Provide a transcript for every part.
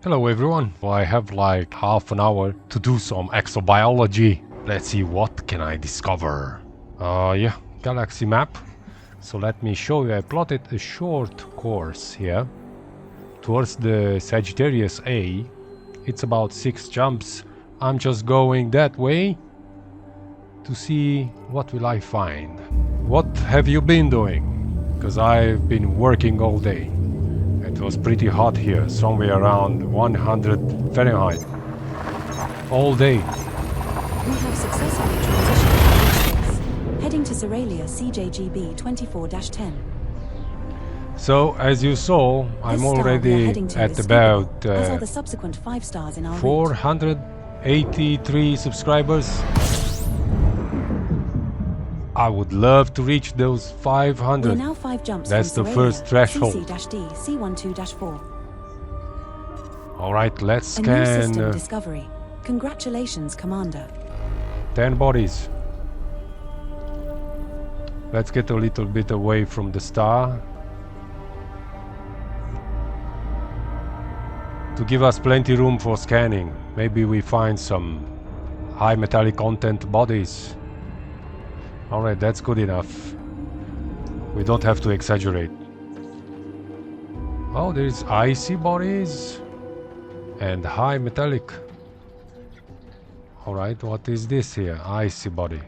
Hello everyone, well, I have like half an hour to do some exobiology. Let's see what can I discover. Yeah, galaxy map. So let me show you, I plotted a short course here towards the Sagittarius A. It's about 6 jumps. I'm just going that way to see what will I find. What have you been doing? Because I've been working all day. It was pretty hot here, somewhere around 100 Fahrenheit. All day. We have successfully transitioned to Osseus, heading to Spiralis CJGB 24-10. So, as you saw, I'm already at about as are the subsequent 5 stars in our 483 subscribers. I would love to reach those 500. We're now 5 jumps. That's the first threshold. CC-D C12-4. Alright, let's scan. A new system discovery. Congratulations, Commander. 10 bodies. Let's get a little bit away from the star. To give us plenty room for scanning. Maybe we find some high metallic content bodies. Alright, that's good enough. We don't have to exaggerate. Oh, there's icy bodies and high metallic. Alright, what is this here? Icy body.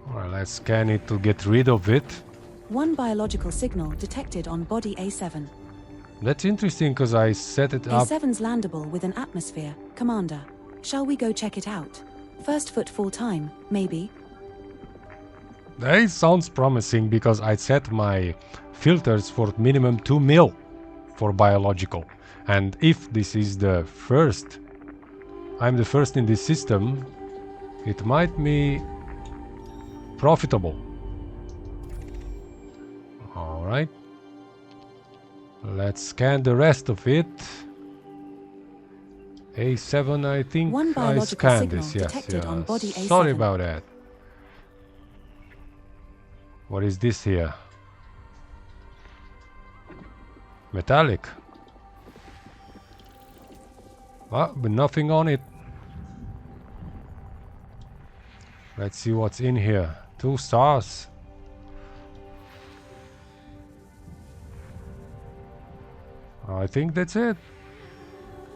Alright, let's scan it to get rid of it. One biological signal detected on body A7. That's interesting because I set it up. A7's landable with an atmosphere, Commander. Shall we go check it out? First footfall time, maybe? That sounds promising because I set my filters for minimum 2 mil for biological. And if this is the first, I'm the first in this system, it might be profitable. Alright. Let's scan the rest of it. A7, I think I scanned this, yes. On body A7. Sorry about that. What is this here? Metallic. Ah, but nothing on it. Let's see what's in here. 2 stars. I think that's it.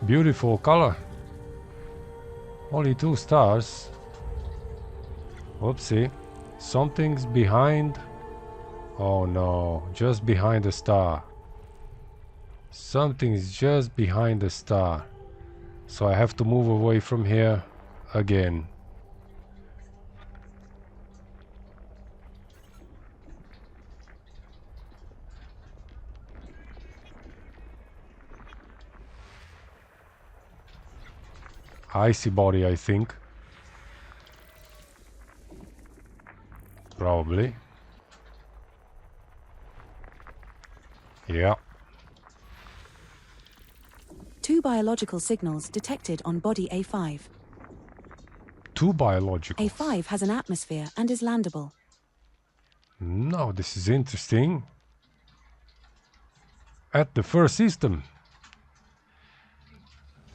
Beautiful color. Only 2 stars. Whoopsie. Something's behind. Oh no, just behind the star. Something's just behind the star. So I have to move away from here again. Icy body, I think. Probably. Yeah. 2 biological signals detected on body A5. 2 biological. A5 has an atmosphere and is landable. No, this is interesting. At the first system.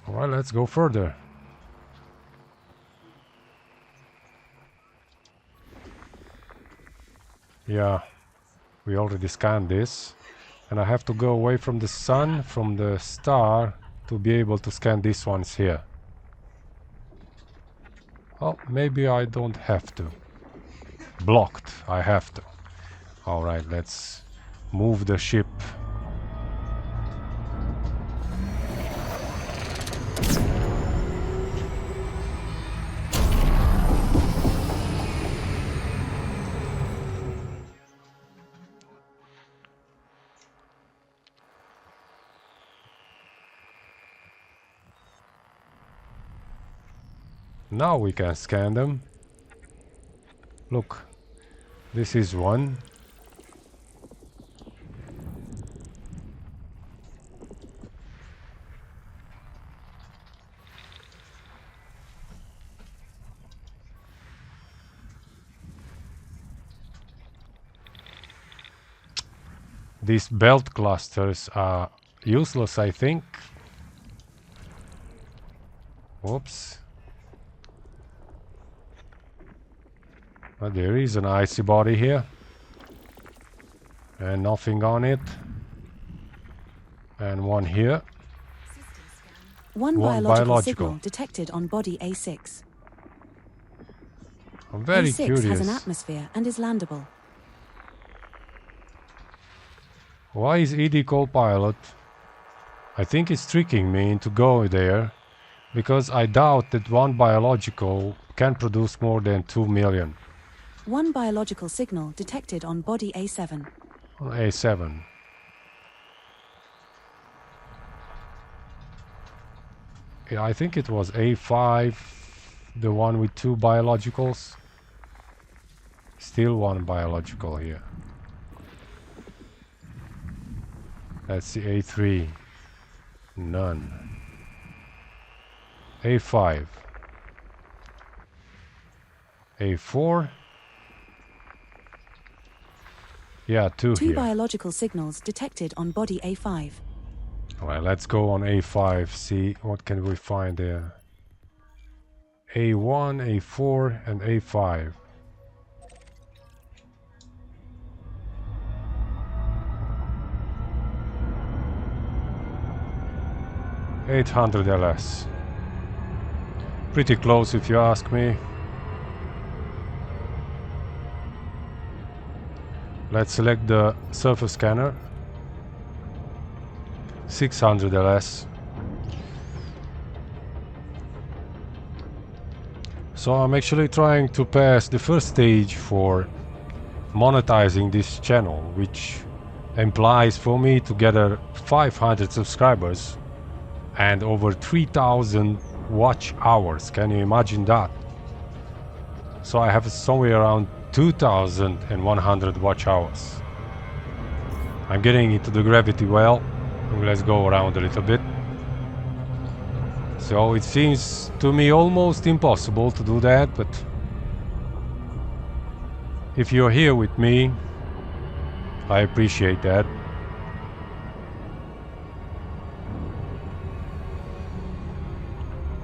Alright, let's go further. Yeah, we already scanned this. And I have to go away from the sun, from the star, to be able to scan these ones here. Oh, maybe I don't have to. Blocked, I have to. Alright, let's move the ship. Now we can scan them. Look, this is one. These belt clusters are useless, I think. Whoops. But there is an icy body here. And nothing on it. And one here. One biological signal detected on body A6. I'm very A6 curious. has an atmosphere and is landable. Why is ED-Copilot? I think it's tricking me into going there, because I doubt that one biological can produce more than 2 million. One biological signal detected on body A7. On A7. Yeah, I think it was A5, the one with 2 biologicals. Still one biological here. Let's see, A3. None. A5. A4. Yeah, 2 here. 2 here. biological signals detected on body A5. Alright, let's go on A5, see what can we find there. A1, A4 and A5. $800 LS. Pretty close if you ask me. Let's select the surface scanner. 600 LS. So I'm actually trying to pass the first stage for monetizing this channel, which implies for me to gather 500 subscribers and over 3,000 watch hours. Can you imagine that? So I have somewhere around 2,100 watch hours. I'm getting into the gravity well. Let's go around a little bit. So it seems to me almost impossible to do that, but if you're here with me, I appreciate that.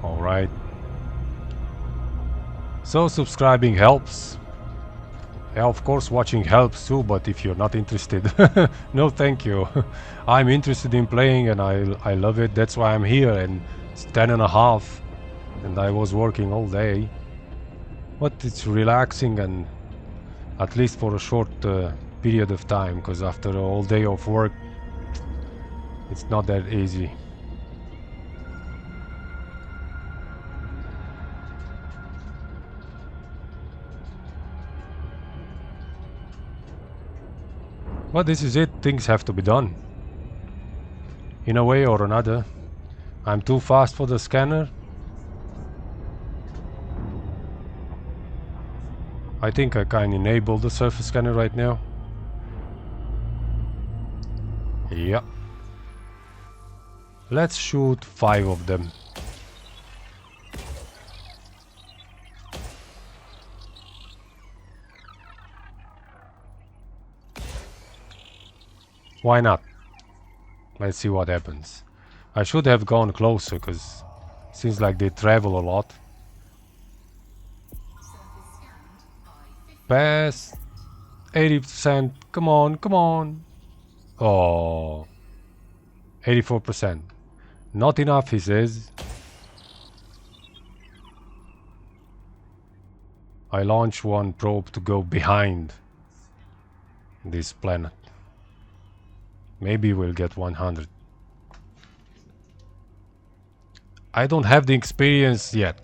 Alright. So subscribing helps. Yeah, of course watching helps too, but if you're not interested, no thank you. I'm interested in playing and I love it. That's why I'm here, and it's 10:30 and I was working all day. But it's relaxing, and at least for a short period of time, because after a whole day of work it's not that easy. But this is it, things have to be done. In a way or another. I'm too fast for the scanner. I think I can enable the surface scanner right now. Yeah. Let's shoot 5 of them. Why not? Let's see what happens. I should have gone closer, because it seems like they travel a lot. Pass. 80%. Come on, come on. Oh. 84%. Not enough, he says. I launch one probe to go behind this planet. Maybe we'll get 100. I don't have the experience yet.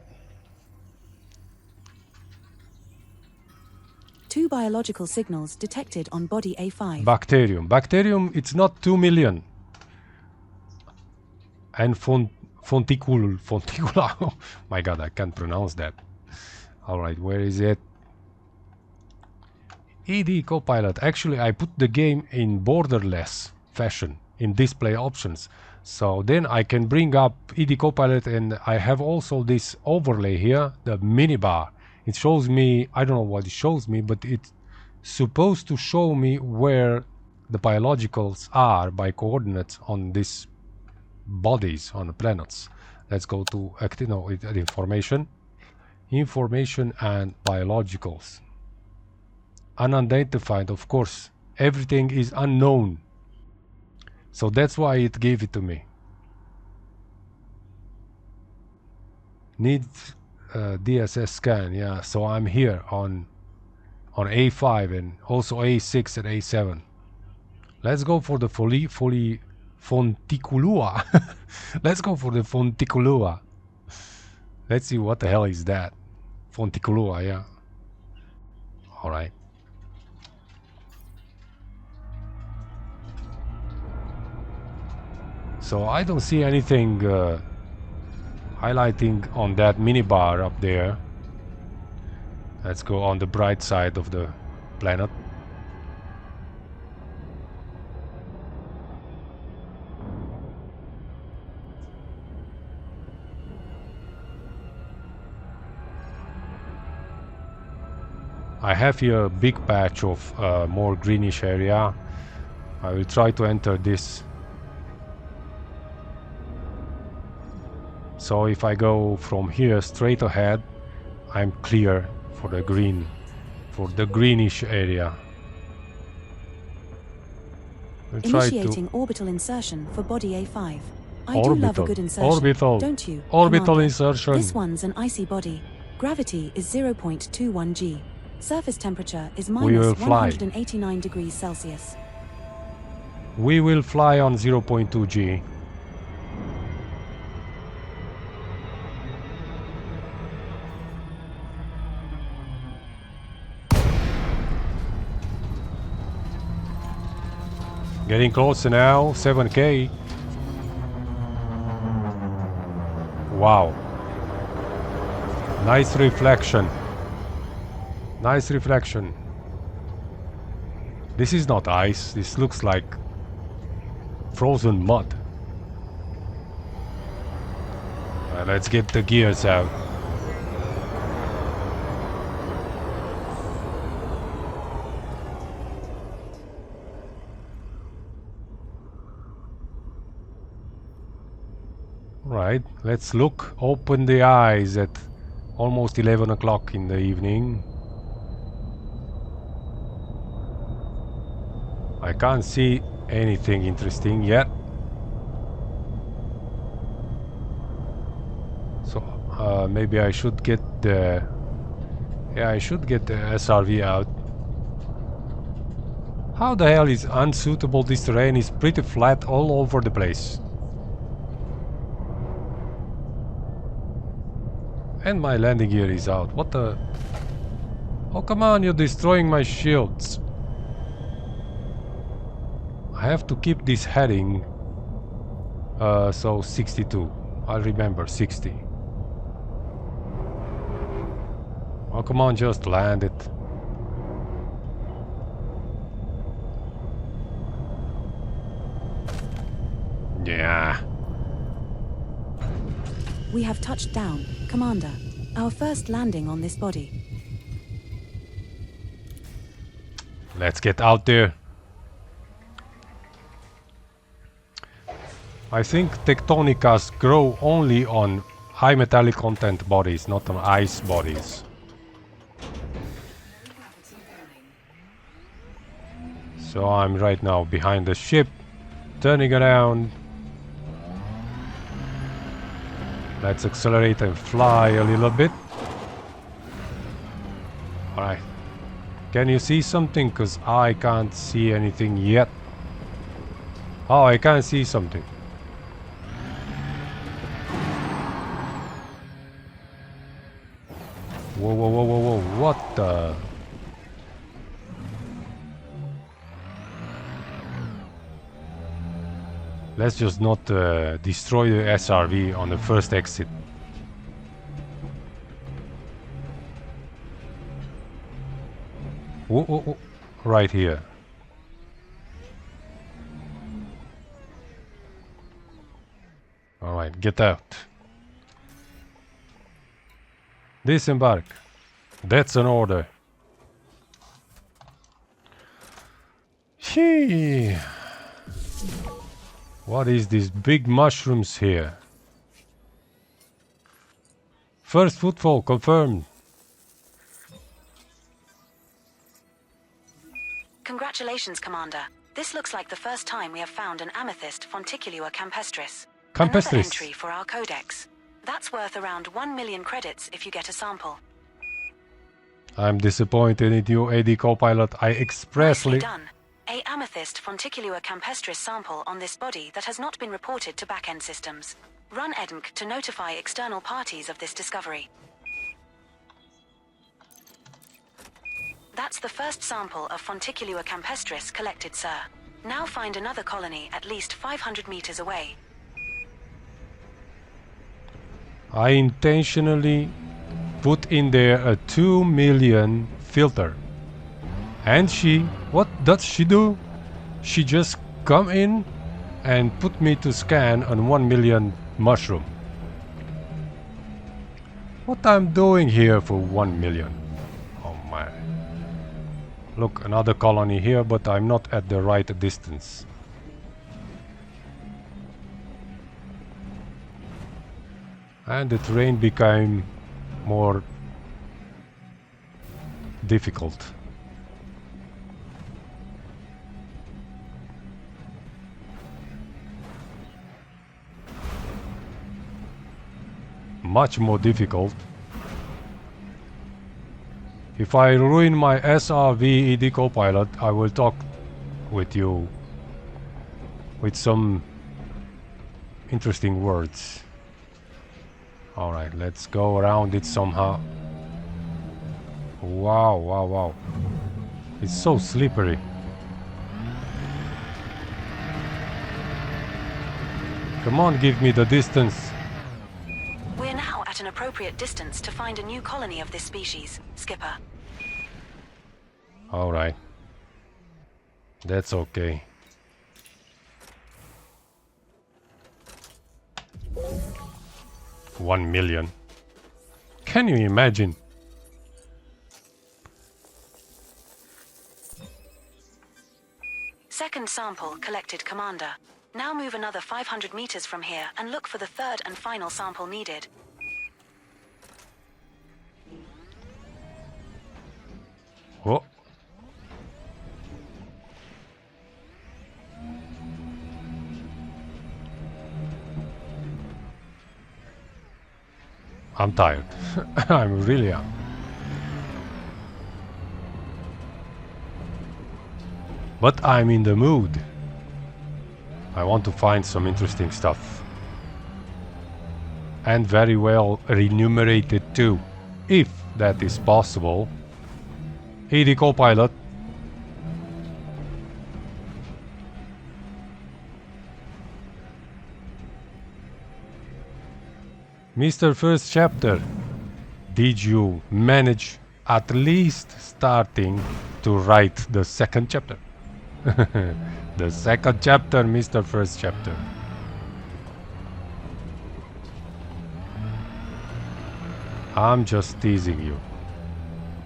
2 biological signals detected on body A5. Bacterium. Bacterium, it's not 2 million. And fonticula. Oh my god, I can't pronounce that. Alright, where is it? ED-Copilot. Actually, I put the game in borderless fashion in display options. So then I can bring up ED-Copilot, and I have also this overlay here, the miniBar. It shows me, I don't know what it shows me, but it's supposed to show me where the biologicals are by coordinates on these bodies, on the planets. Let's go to information. Information and biologicals. Unidentified, of course. Everything is unknown. So that's why it gave it to me. Need DSS scan, yeah. So I'm here on A5 and also A6 and A7. Let's go for the Fonticulua. Let's go for the Fonticulua. Let's see what the hell is that. Fonticulua, yeah. Alright. So I don't see anything highlighting on that minibar up there. Let's go on the bright side of the planet. I have here a big patch of more greenish area. I will try to enter this. So if I go from here straight ahead, I'm clear for the green, for the greenish area. We'll Initiating orbital insertion for body A5. I do love a good insertion, don't you, Orbital Commander? insertion. This one's an icy body. Gravity is 0.21 g. Surface temperature is minus 189 degrees Celsius. We will fly on 0.2 g. Getting closer now, 7K. Wow. Nice reflection. Nice reflection. This is not ice, this looks like frozen mud. Let's get the gears out. Right, let's look. Open the eyes at almost 11 o'clock in the evening. I can't see anything interesting yet. So maybe I should get the... Yeah, I should get the SRV out. How the hell is unsuitable? This terrain is pretty flat all over the place. And my landing gear is out. What the... Oh, come on, you're destroying my shields. I have to keep this heading. So 62. I'll remember 60. Oh, come on, just land it. Yeah. We have touched down, Commander. Our first landing on this body. Let's get out there. I think tectonicas grow only on high metallic content bodies, not on ice bodies. So I'm right now behind the ship, turning around. Let's accelerate and fly a little bit. Alright. Can you see something? Because I can't see anything yet. Oh, I can see something. Whoa, whoa, whoa, whoa, whoa, what the... Let's just not destroy the SRV on the first exit. Whoa, whoa, whoa. Right here. Alright, get out. Disembark. That's an order. Gee. What is these big mushrooms here? First footfall confirmed. Congratulations, Commander. This looks like the first time we have found an Amethyst Fonticulua campestris. Campestris. Another entry for our codex. That's worth around 1 million credits if you get a sample. I'm disappointed in you, ED-Copilot. I expressly... Nicely done. A Amethyst Fonticulua campestris sample on this body that has not been reported to back-end systems. Run EDNC to notify external parties of this discovery. That's the first sample of Fonticulua campestris collected, sir. Now find another colony at least 500 meters away. I intentionally put in there a 2 million filter. And what does she do? She just come in and put me to scan on 1 million mushroom. What I'm doing here for 1 million? Oh my. Look, another colony here, but I'm not at the right distance. And the terrain became more difficult. Much more difficult. If I ruin my SRV ED-Copilot, I will talk with you with some interesting words. Alright, let's go around it somehow. Wow, wow, wow. It's so slippery. Come on, give me the distance. We're now at an appropriate distance to find a new colony of this species, Skipper. Alright. That's okay. $1 million. Can you imagine? Second sample collected, Commander. Now move another 500 meters from here and look for the third and final sample needed. Oh. I'm tired. I'm really am. But I'm in the mood. I want to find some interesting stuff. And very well remunerated too, if that is possible. ED-Copilot. Mr. First Chapter, did you manage at least starting to write the second chapter? The second chapter, Mr. First Chapter. I'm just teasing you.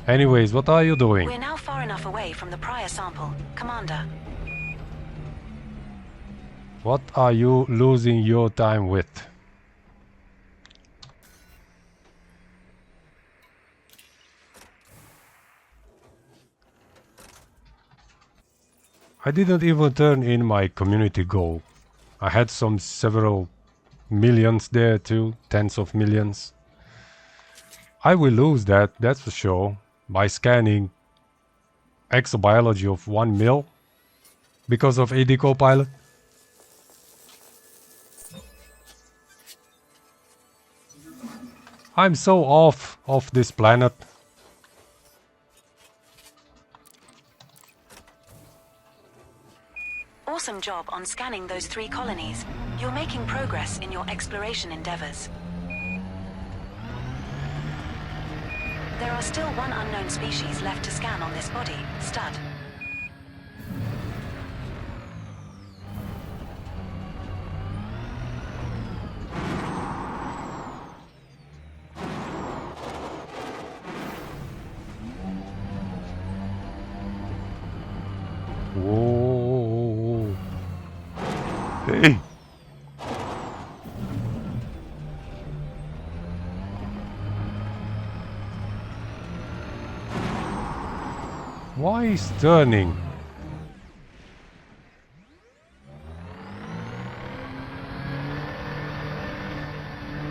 Anyways, what are you doing? We're now far enough away from the prior sample, Commander. What are you losing your time with? I didn't even turn in my community goal. I had several millions there too, tens of millions. I will lose that, that's for sure, by scanning Exobiology of 1 mil because of ED-Copilot. I'm so off of this planet. Awesome job on scanning those 3 colonies. You're making progress in your exploration endeavors. There are still 1 unknown species left to scan on this body, Stud. Whoa. Hey. Why is turning?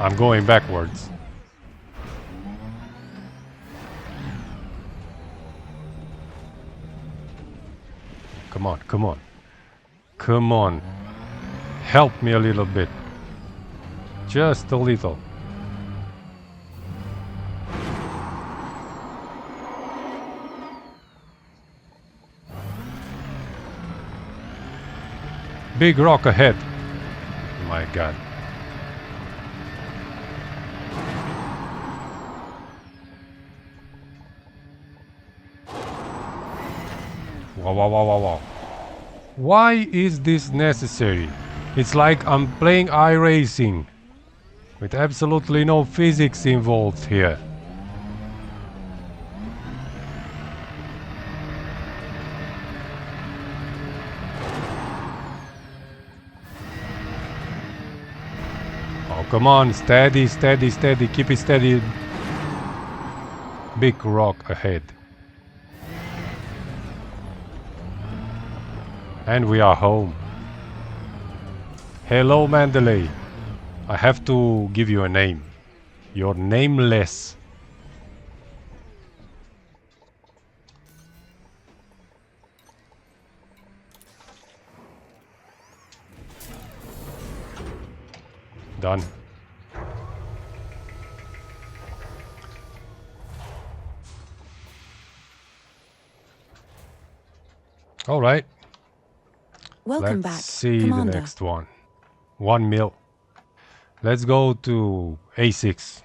I'm going backwards. Come on, come on. Come on. Help me a little bit. Just a little. Big rock ahead. My God. Wow, wow, wow, wow, wow. Why is this necessary? It's like I'm playing iRacing with absolutely no physics involved here. Oh, come on, steady, steady, steady, keep it steady. Big rock ahead. And we are home. Hello, Mandalay. I have to give you a name. You're nameless. Done. All right. Welcome Let's back, see Commander. the next one. 1 mil. Let's go to A6.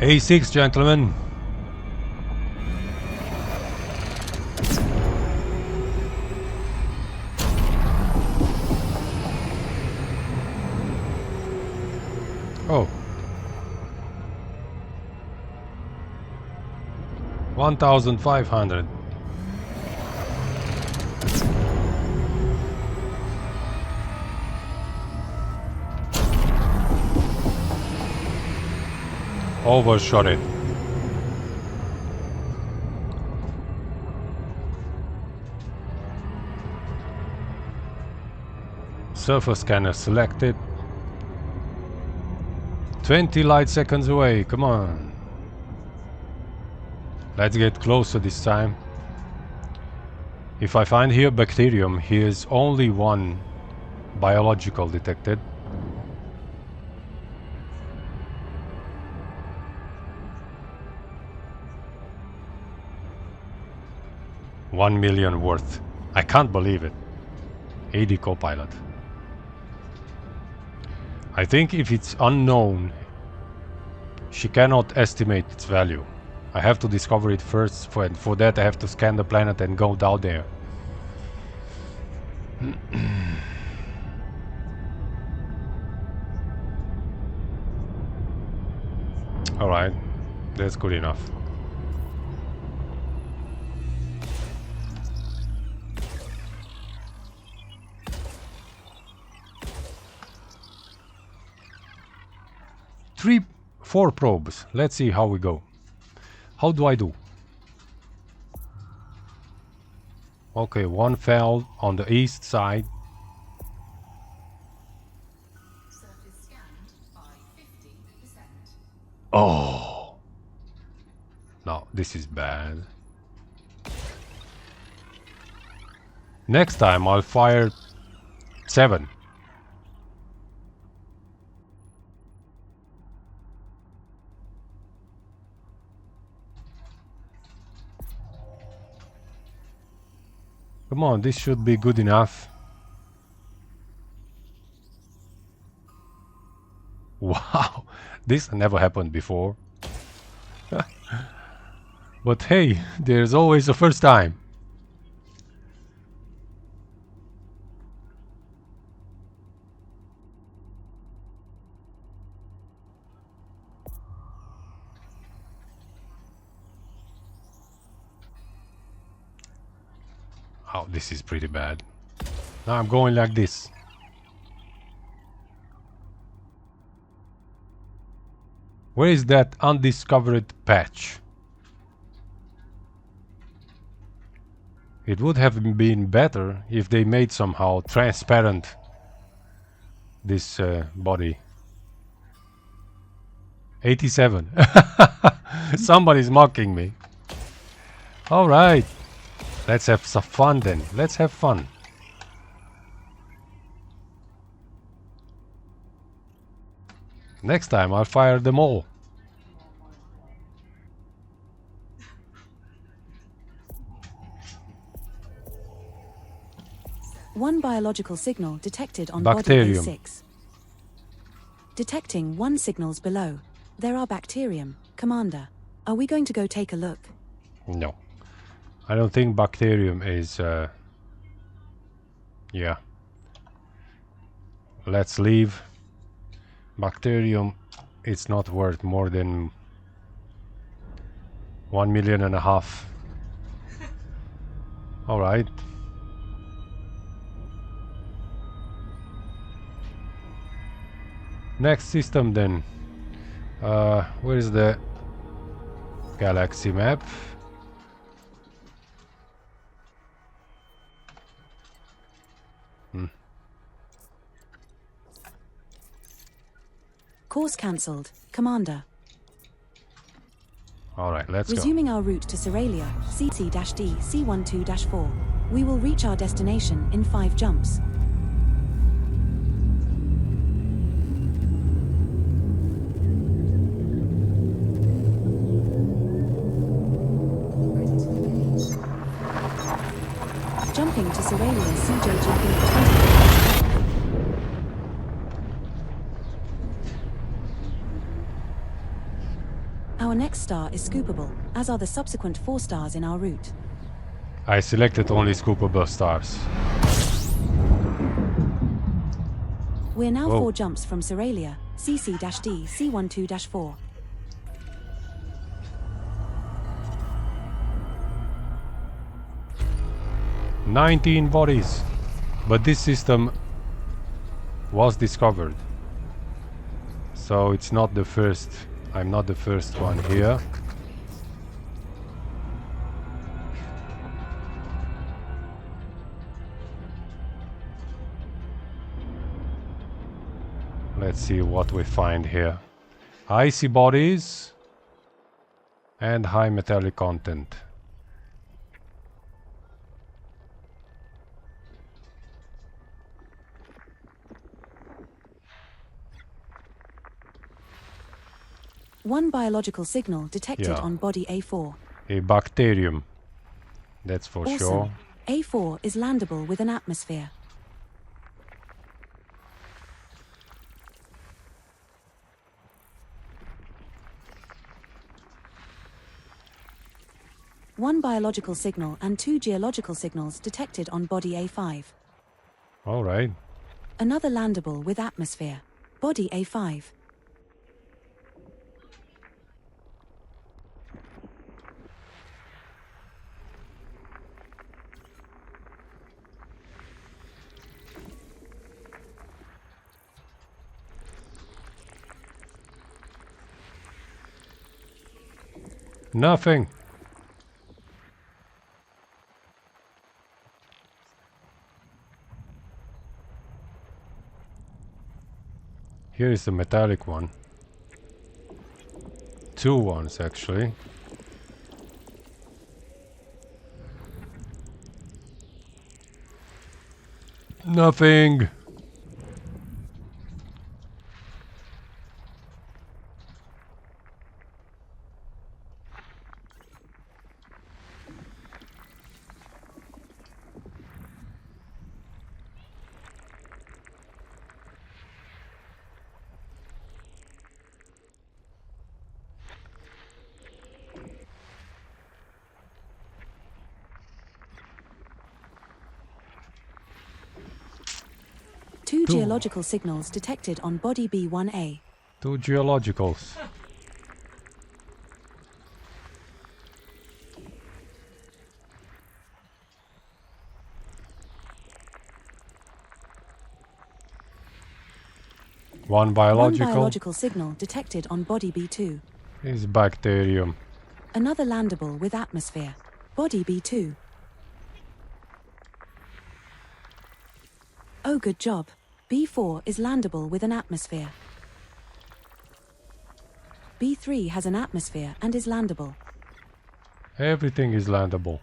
A6, gentlemen. Oh. 1,500. Overshot it. Surface scanner selected. 20 light seconds away, come on. Let's get closer this time. If I find here bacterium, here's only one biological detected. $1 million worth. I can't believe it. ED-Copilot. I think if it's unknown, she cannot estimate its value. I have to discover it first. For that I have to scan the planet and go down there. Alright, that's good enough. Four probes. Let's see how we go. How do I do? Okay, one fell on the east side. Surface scanned by 50%. Oh. No, this is bad. Next time I'll fire 7. Come on, this should be good enough. Wow, this never happened before. But hey, there's always a first time. Oh, this is pretty bad. Now I'm going like this. Where is that undiscovered patch? It would have been better if they made somehow transparent this body. 87. Somebody's mocking me. Alright. Let's have some fun then. Let's have fun. Next time I'll fire them all. One biological signal detected on Bacterium. body A6. Detecting one signals below. There are bacterium. Commander, are we going to go take a look? No. I don't think bacterium is... yeah. Let's leave. Bacterium, it's not worth more than 1.5 million. Alright. Next system then. Where is the galaxy map? Course cancelled. Commander. Alright, let's Resuming our route to Seralia, CC-D, C12-4. We will reach our destination in 5 jumps. Jumping to Seralia, CJGB 20. Our next star is scoopable, as are the subsequent 4 stars in our route. go. I selected only scoopable stars. We're now Whoa. 4 jumps from Seralia, CC-D, C12-4. "19 bodies, but this system was discovered, so it's not the first. I'm not the first one here. Let's see what we find here. Icy bodies and high metallic content. One biological signal detected Yeah. on body A4. A bacterium, that's for Awesome. sure. A4 is landable with an atmosphere. One biological signal and 2 geological signals detected on body A5. Alright. Another landable with atmosphere. Body A5. Nothing. Here is the metallic one. 2 ones actually. Nothing. Two geological signals detected on body B1A. Two geologicals. One biological. One biological signal detected on body B2. Is bacterium. Another landable with atmosphere. Body B2. Oh, good job. B4 is landable with an atmosphere. B3 has an atmosphere and is landable. Everything is landable.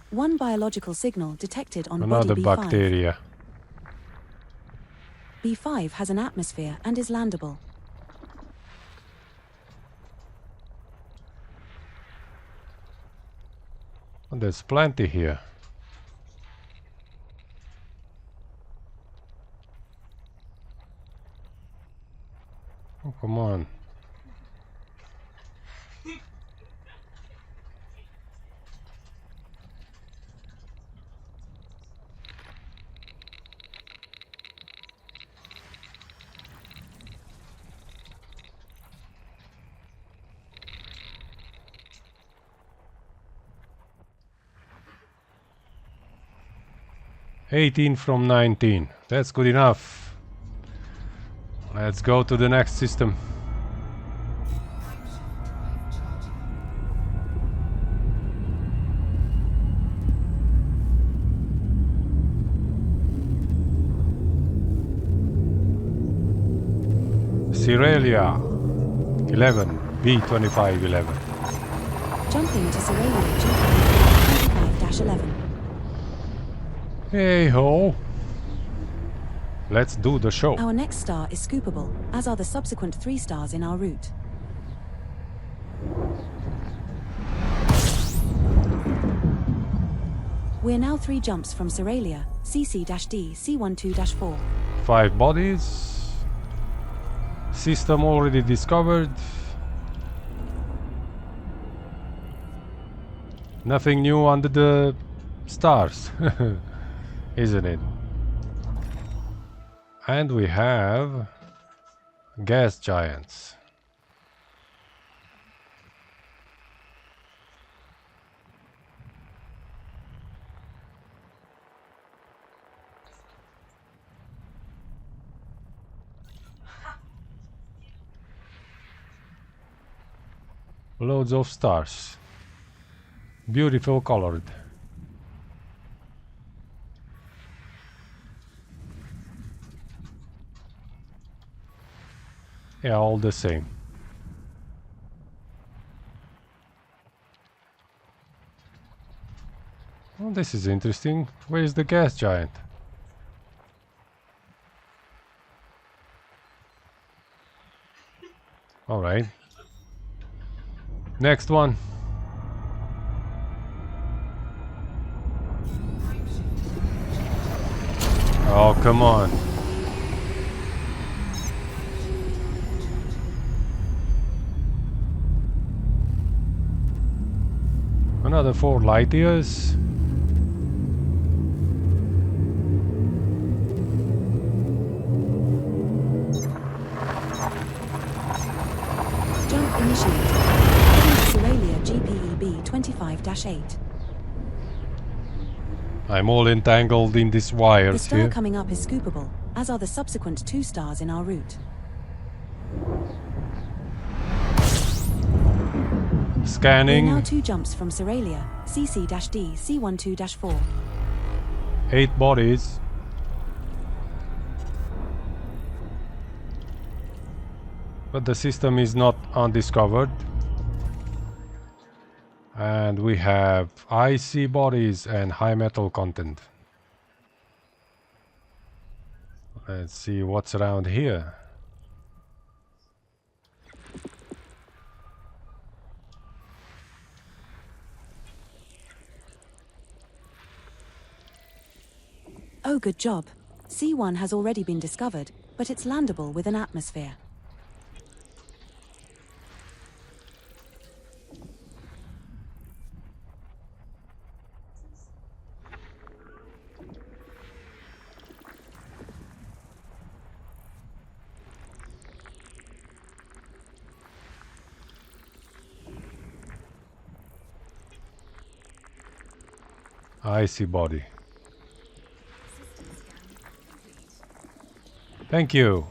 One biological signal detected on Another body B5. bacteria. B5 has an atmosphere and is landable. And there's plenty here. Oh, come on. "18 from 19. That's good enough. Let's go to the next system. Seralia 11, B2511. Jumping to Seralia GP 25-11. Hey ho! Let's do the show. Our next star is scoopable, as are the subsequent 3 stars in our route. We're now 3 jumps from Seralia, CC-D C12-4. 5 bodies. System already discovered. Nothing new under the stars, isn't it? And we have gas giants. Loads of stars. Beautiful colored. Yeah, all the same. Well, this is interesting. Where is the gas giant? All right. Next one. Oh, come on. Another 4 light years. Jump initiated. Heading to Seralia GPEB 25-8. I'm all entangled in these wires The star here. coming up is scoopable, as are the subsequent 2 stars in our route. Scanning. We're now 2 jumps from Seralia, CC-D C12-4. 8 bodies. But the system is not undiscovered. And we have icy bodies and high metal content. Let's see what's around here. Oh, good job. C1 has already been discovered, but it's landable with an atmosphere. I see body. System scan complete. Thank you.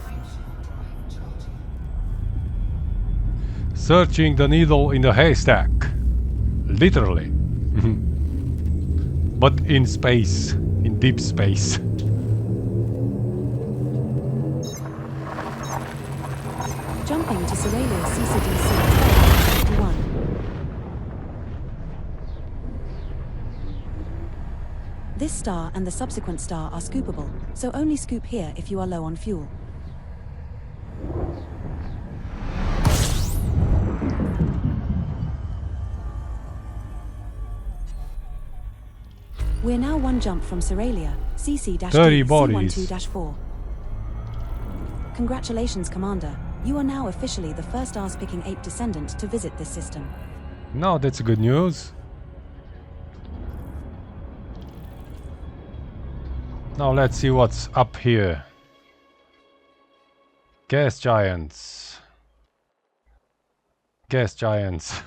Frameshift drive charging. Searching the needle in the haystack. Literally. But in space. In deep space. Jumping to Seralia CCDC 51. This star and the subsequent star are scoopable, so only scoop here if you are low on fuel. We're now one jump from Seralia, 30 bodies. CC-C12-4. Congratulations, Commander. You are now officially the first Ars-picking ape descendant to visit this system. Now that's good news. Now let's see what's up here. Gas giants. Gas giants.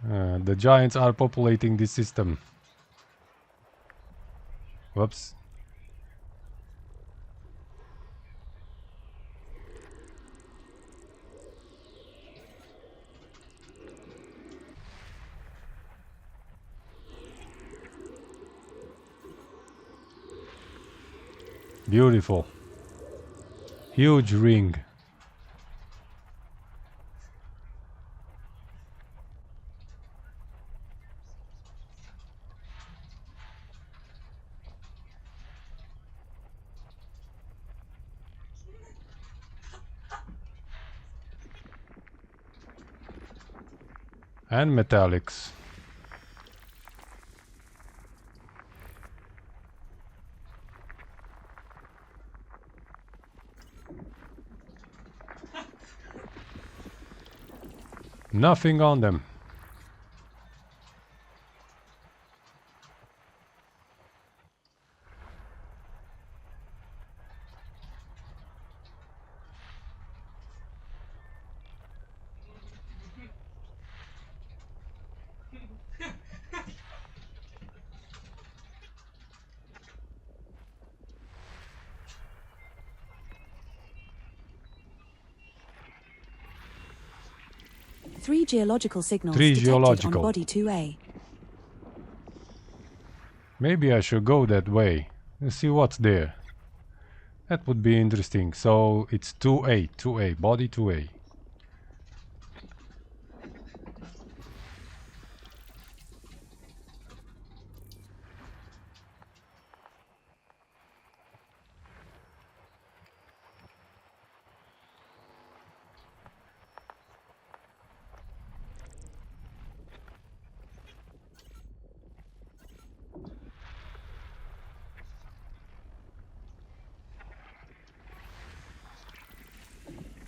The giants are populating this system. Whoops. Beautiful. Huge ring. And metallics. Nothing on them. Three geological signals Three detected geological. on body 2A. Maybe I should go that way and see what's there. That would be interesting. So it's 2A, body 2A.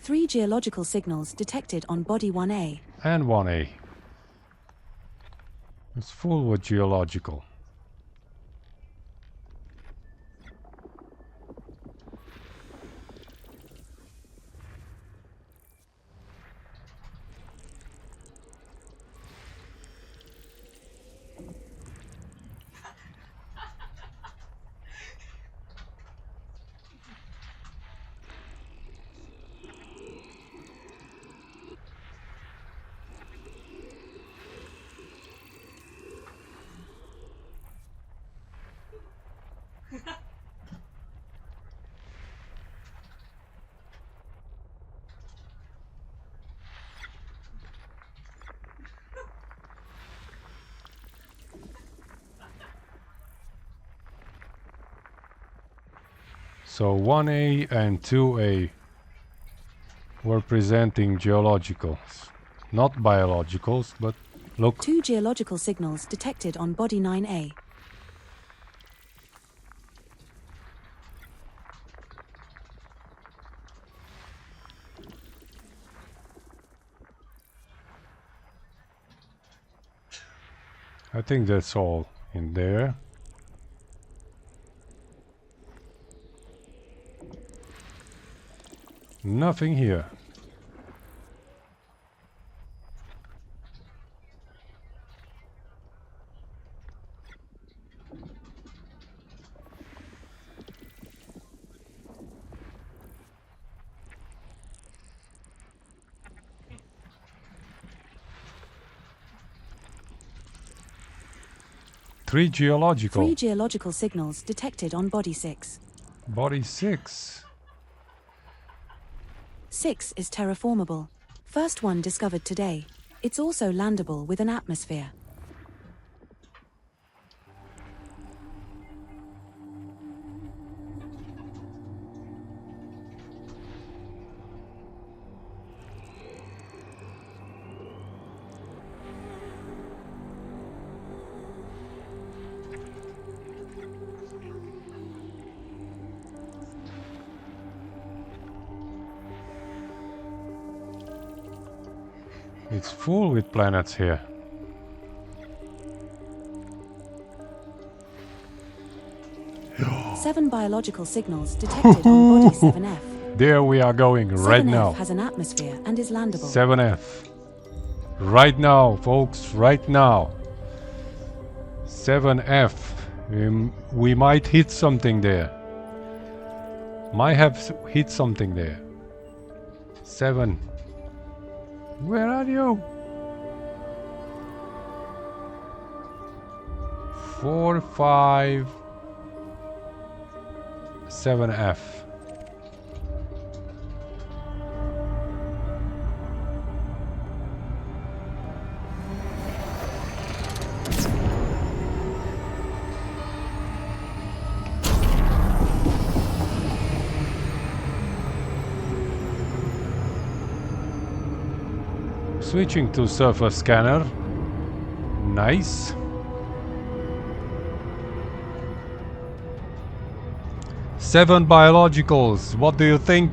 Three geological signals detected on body 1A. And 1A. It's full with geological. So 1A and 2A were presenting geologicals. Not biologicals, but look. Two geological signals detected on body 9A. I think that's all in there. Nothing here. 3 geological. 3 geological signals detected on body 6. Body 6. 6 is terraformable. First one discovered today. It's also landable with an atmosphere. It's full with planets here. Seven biological signals detected on body 7F. There we are going right 7F now. has an atmosphere and is landable. 7F. Right now, folks, right now. 7F. We might hit something there. Might have hit something there. 7. Where are you? 4, 5, 7F. Switching to surface scanner. Nice. 7 biologicals. What do you think?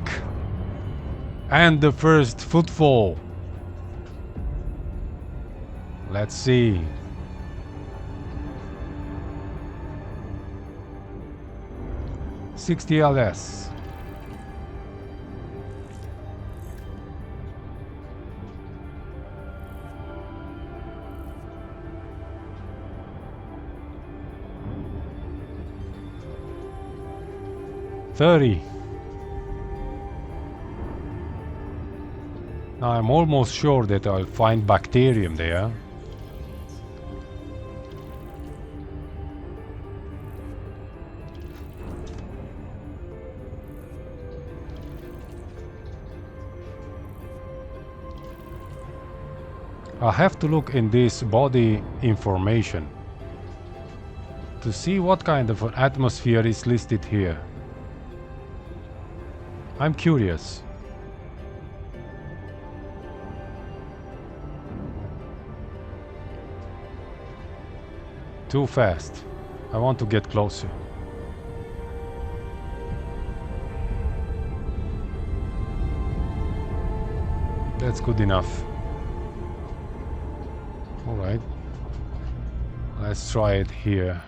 And the first footfall. Let's see. $60 LS. $30. Now I'm almost sure that I'll find bacterium there. I have to look in this body information to see what kind of an atmosphere is listed here. I'm curious. Too fast. I want to get closer. That's good enough. All right. Let's try it here.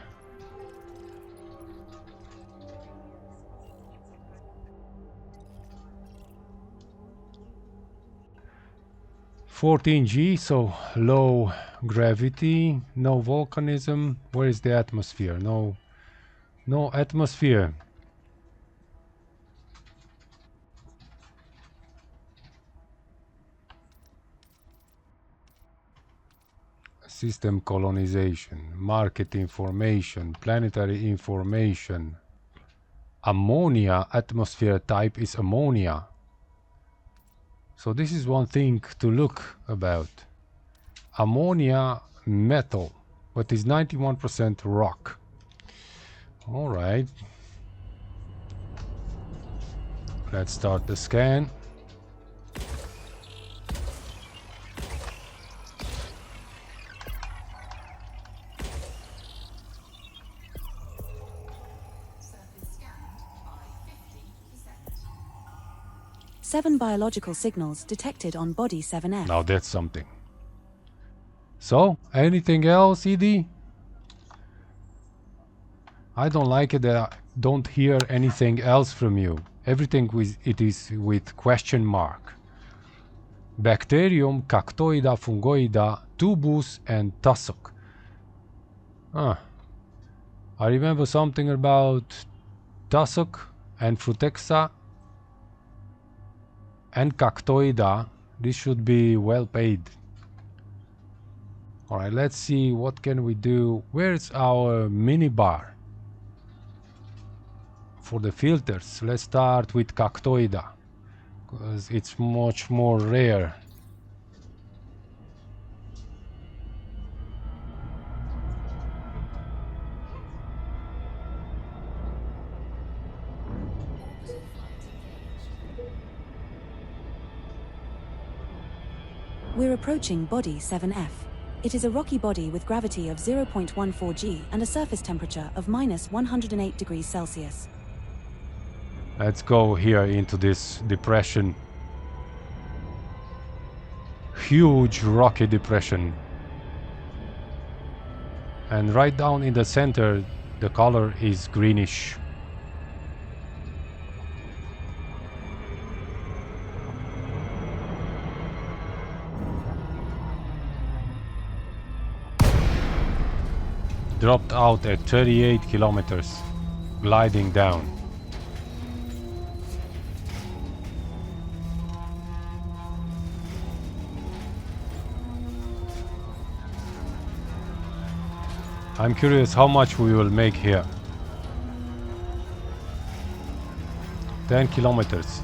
$14G, so low gravity, no volcanism. Where is the atmosphere? No atmosphere. System colonization, market information, planetary information. Ammonia, atmosphere type is ammonia. So this is one thing to look about. Ammonia metal, but is 91% rock. All right. Let's start the scan. Surface scanned by 50%. 7 biological signals detected on body 7F. Now that's something. So, anything else, ED? I don't like it that I don't hear anything else from you. Everything it is with question mark. Bacterium, Cactoida, Fungoida, Tubus, and Tussock. I remember something about Tussock and Frutexa and Cactoida. This should be well paid. Alright, let's see what can we do. Where's our minibar? For the filters, let's start with Cactoida, because it's much more rare. We're approaching body 7F. It is a rocky body with gravity of 0.14 g and a surface temperature of minus 108 degrees Celsius. Let's go here into this depression. Huge rocky depression. And right down in the center, the color is greenish. Dropped out at 38 kilometers, gliding down. I'm curious how much we will make here. 10 kilometers.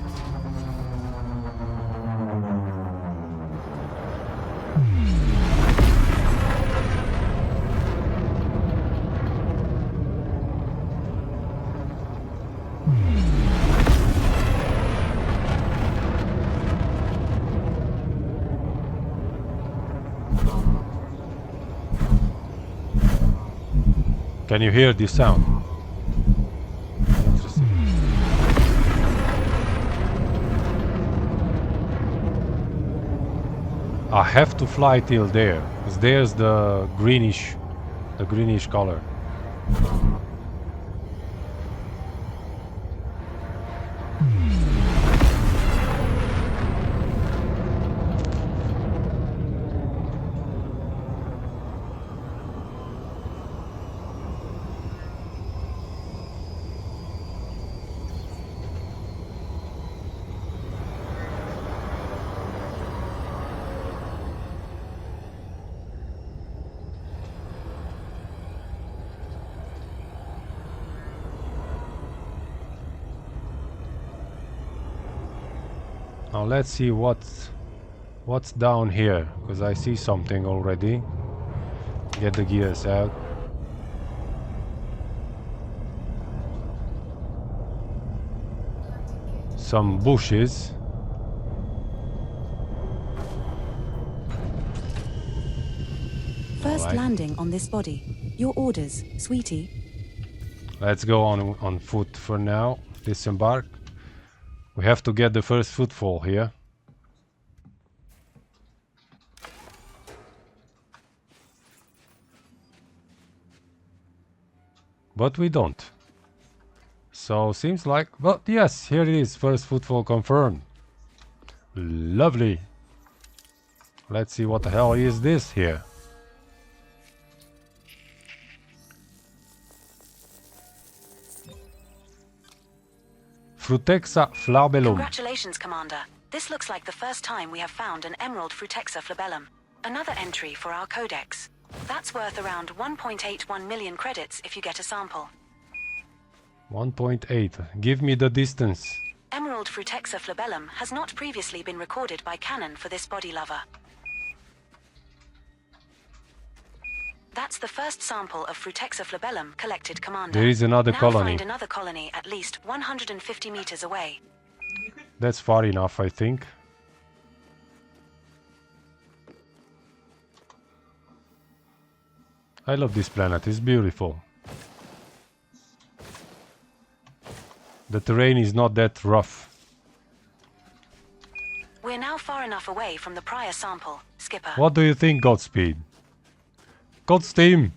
Can you hear this sound? Interesting. I have to fly till there, because there's the greenish color. Now let's see what's down here, because I see something already. Get the gears out. Some bushes. First Alright. landing on this body. Your orders, sweetie. Let's go on foot for now. Disembark. We have to get the first footfall here. But we don't. So seems like, but yes, here it is, first footfall confirmed. Lovely. Let's see what the hell is this here. Frutexa flabellum. Congratulations, Commander. This looks like the first time we have found an emerald Frutexa flabellum. Another entry for our codex. That's worth around 1.81 million credits if you get a sample. 1.8. Give me the distance. Emerald Frutexa flabellum has not previously been recorded by Canon for this body lover. That's the first sample of Frutexa flabellum collected, Commander. There is another now colony. Find another colony at least 150 meters away. That's far enough, I think. I love this planet, it's beautiful. The terrain is not that rough. We're now far enough away from the prior sample, Skipper. What do you think, Godspeed? Godsteam!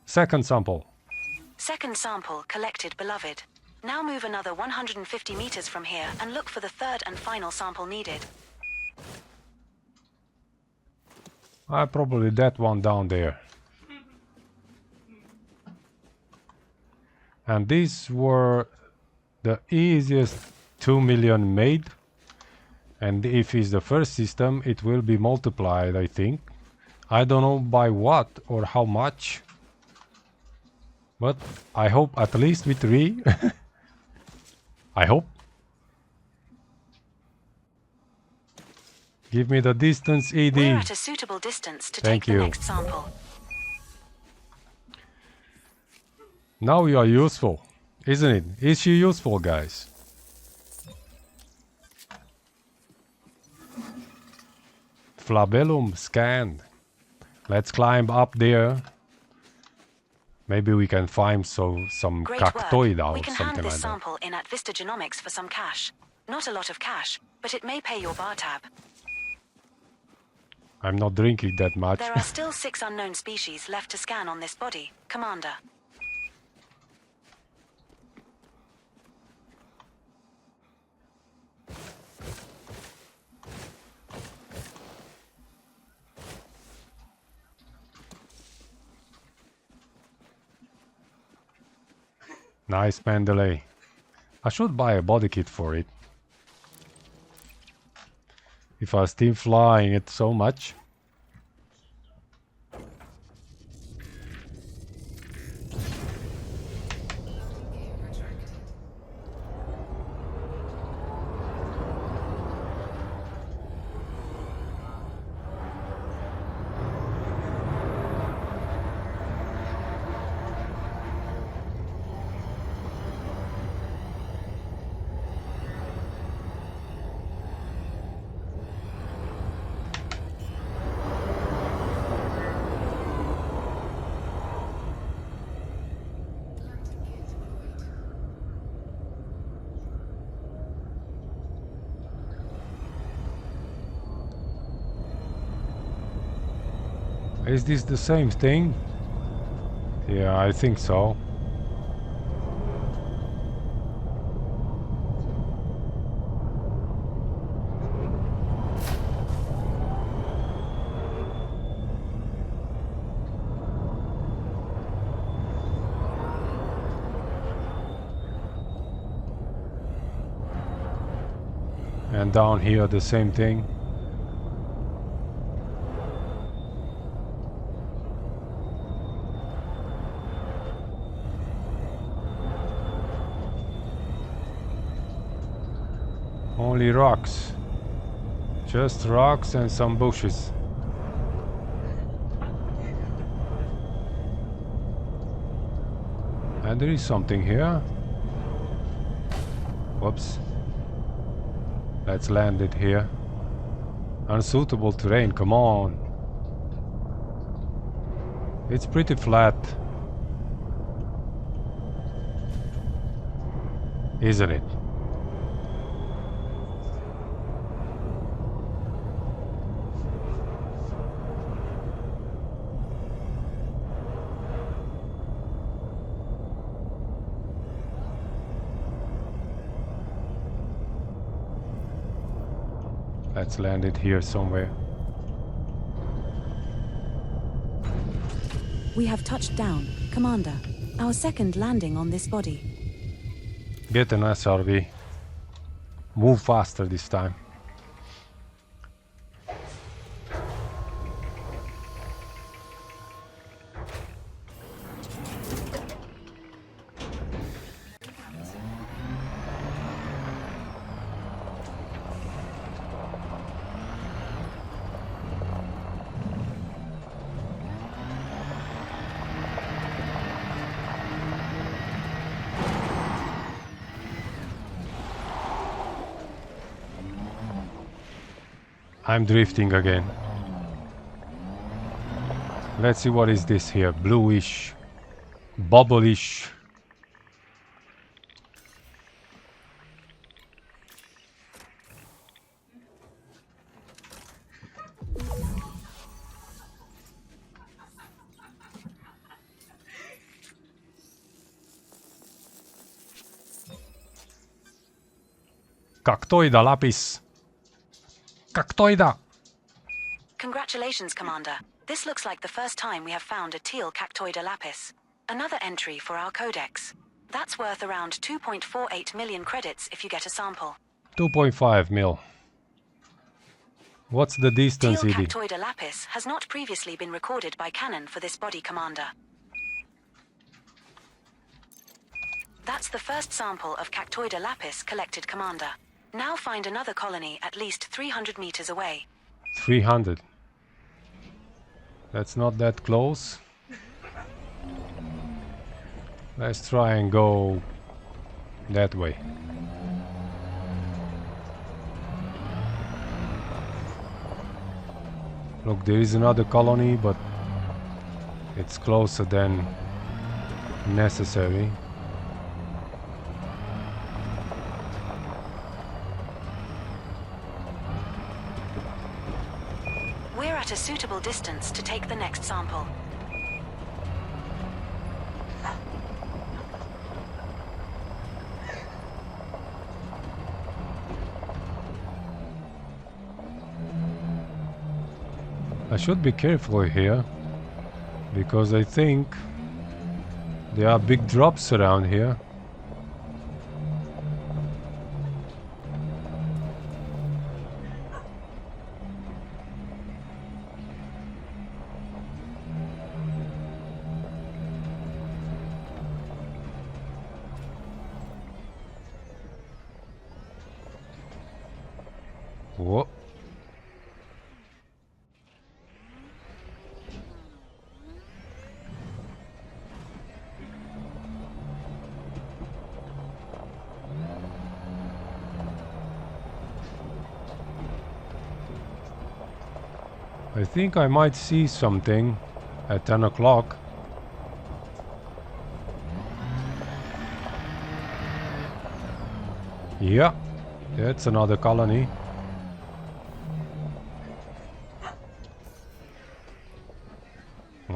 Second sample. Second sample collected, beloved. Now move another 150 meters from here and look for the third and final sample needed. Probably that one down there. And these were the easiest 2 million made. And if it's the first system, it will be multiplied, I think. I don't know by what or how much. But I hope at least with 3. I hope. Give me the distance, ED. We're at a suitable distance to take the next sample. Now you are useful, isn't it? Is she useful, guys? Flabellum scanned. Let's climb up there. Maybe we can find some Cactoida or we can something hand this like that. sample in at Vista Genomics for some cash. Not a lot of cash, but it may pay your bar tab. I'm not drinking that much. There are still 6 unknown species left to scan on this body, Commander. Nice Mandalay. I should buy a body kit for it. If I was still flying it so much. Is this the same thing? Yeah, I think so. And down here the same thing. Only rocks. Just rocks and some bushes. And there is something here. Whoops. Let's land it here. Unsuitable terrain, come on. It's pretty flat. Isn't it? Let's land it here somewhere. We have touched down, Commander. Our second landing on this body. Get an SRV. Move faster this time. I'm drifting again. Let's see what is this here. Bluish, bubblish. Cactoida Lapis. Cactoida! Congratulations, Commander. This looks like the first time we have found a teal Cactoida Lapis. Another entry for our codex. That's worth around 2.48 million credits if you get a sample. 2.5 mil. What's the distance, Teal ED? Cactoida Lapis has not previously been recorded by Canon for this body, Commander. That's the first sample of Cactoida Lapis collected, Commander. Now find another colony at least 300 meters away. 300. That's not that close. Let's try and go that way. Look, there is another colony, but it's closer than necessary. We're at a suitable distance to take the next sample. I should be careful here, because I think there are big drops around here. Whoa. I think I might see something at 10 o'clock. Yeah, that's another colony.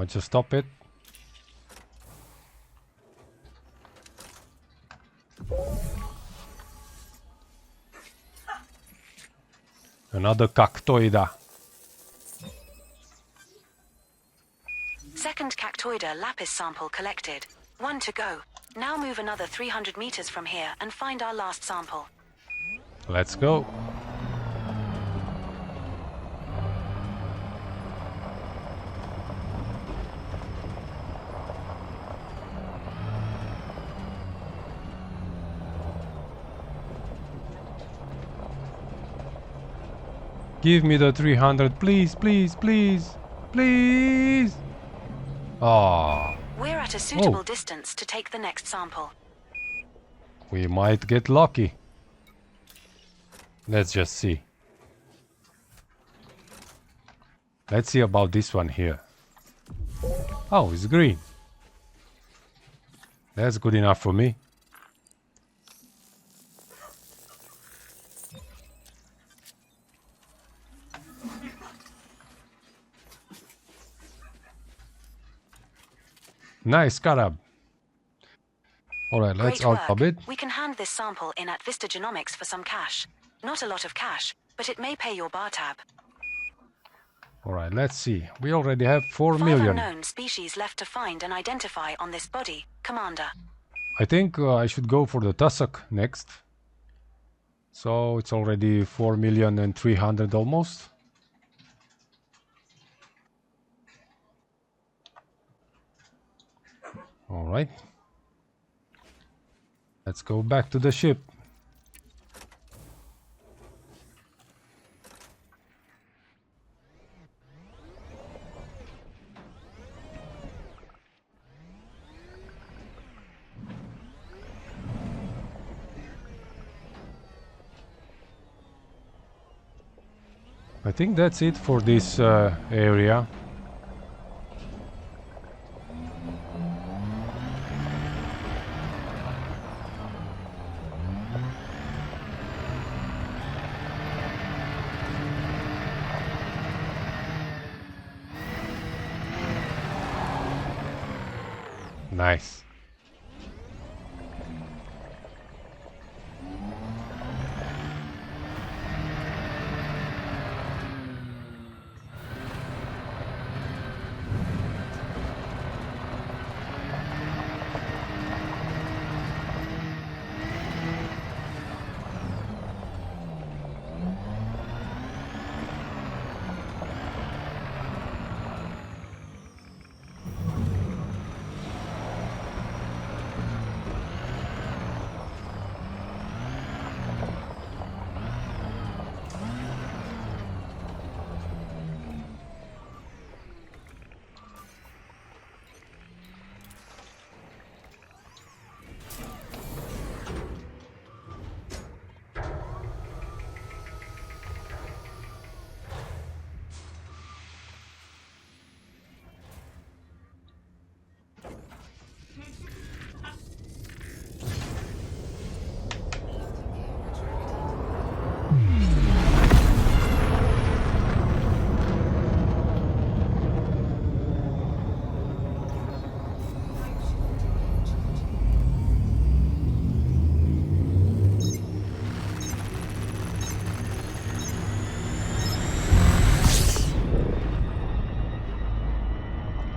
Let's just stop it. Another Cactoida. Second Cactoida Lapis sample collected. 1 to go. Now move another 300 meters from here and find our last sample. Let's go. Give me the 300, please, please, please, please. Ah, We're at a suitable distance to take the next sample. we might get lucky. Let's just see. Let's see about this one here. Oh, it's green. That's good enough for me. Nice scarab. Alright, let's Great work. alphabet. We can hand this sample in at Vista Genomics for some cash. Not a lot of cash, but it may pay your bar tab. Alright, let's see. We already have 4 5 million. unknown species left to find and identify on this body, Commander. I think I should go for the tussock next. So it's already 4,300,000 almost. Alright. Let's go back to the ship. I think that's it for this area. Nice.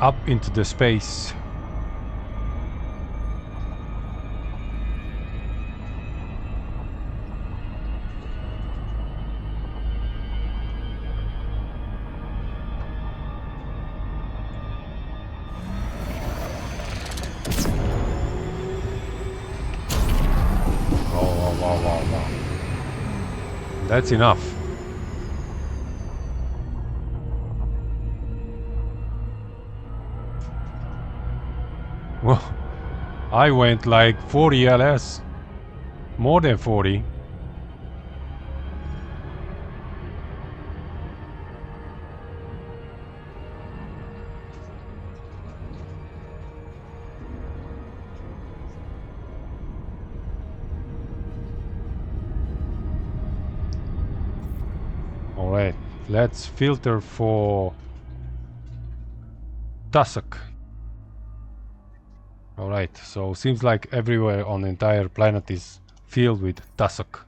up into the space. Wow. That's enough. Well, I went like 40 LS. More than 40. Alright, let's filter for Tussock. Alright, so seems like everywhere on the entire planet is filled with Tussock.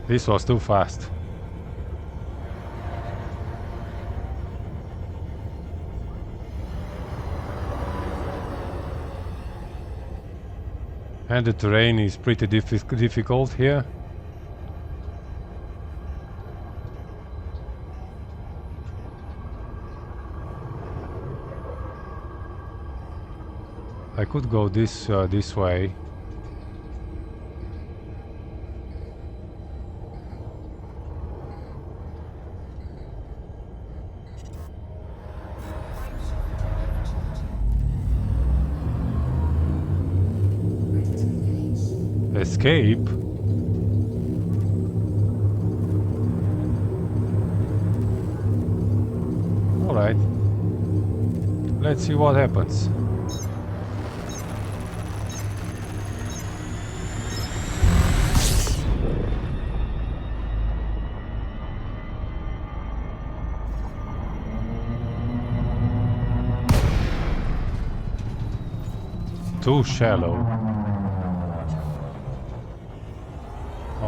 This was too fast. And the terrain is pretty difficult here. I could go this way. Escape? Alright. Let's see what happens. Too shallow.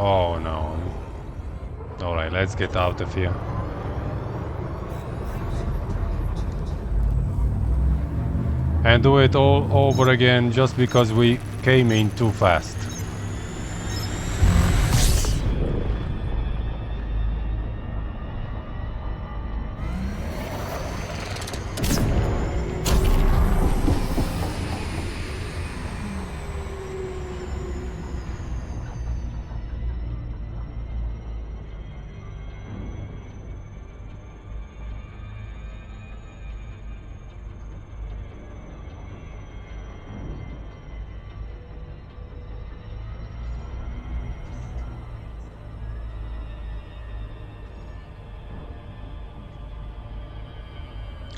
Oh no. Alright, let's get out of here. And do it all over again just because we came in too fast.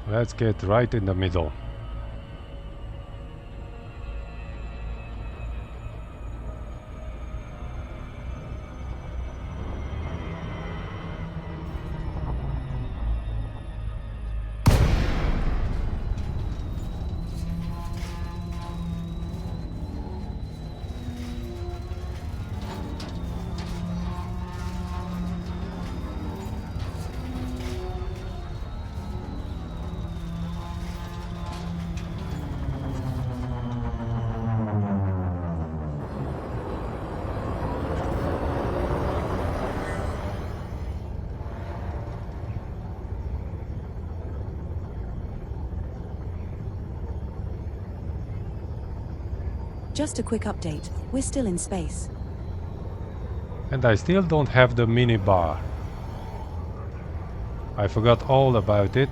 Let's get right in the middle. Just a quick update. We're still in space. And I still don't have the miniBar. I forgot all about it.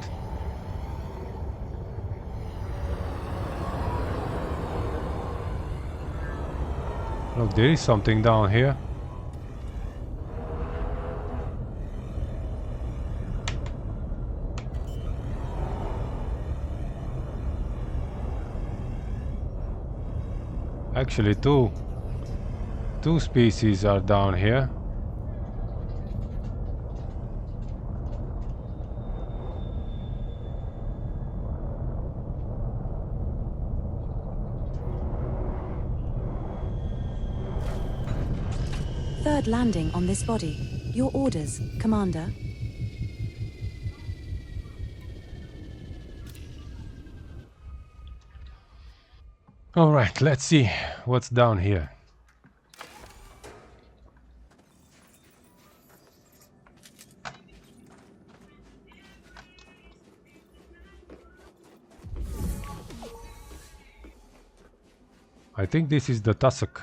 Look, there is something down here. Actually, two species are down here. Third landing on this body. Your orders, Commander. All right, let's see what's down here. I think this is the tussock.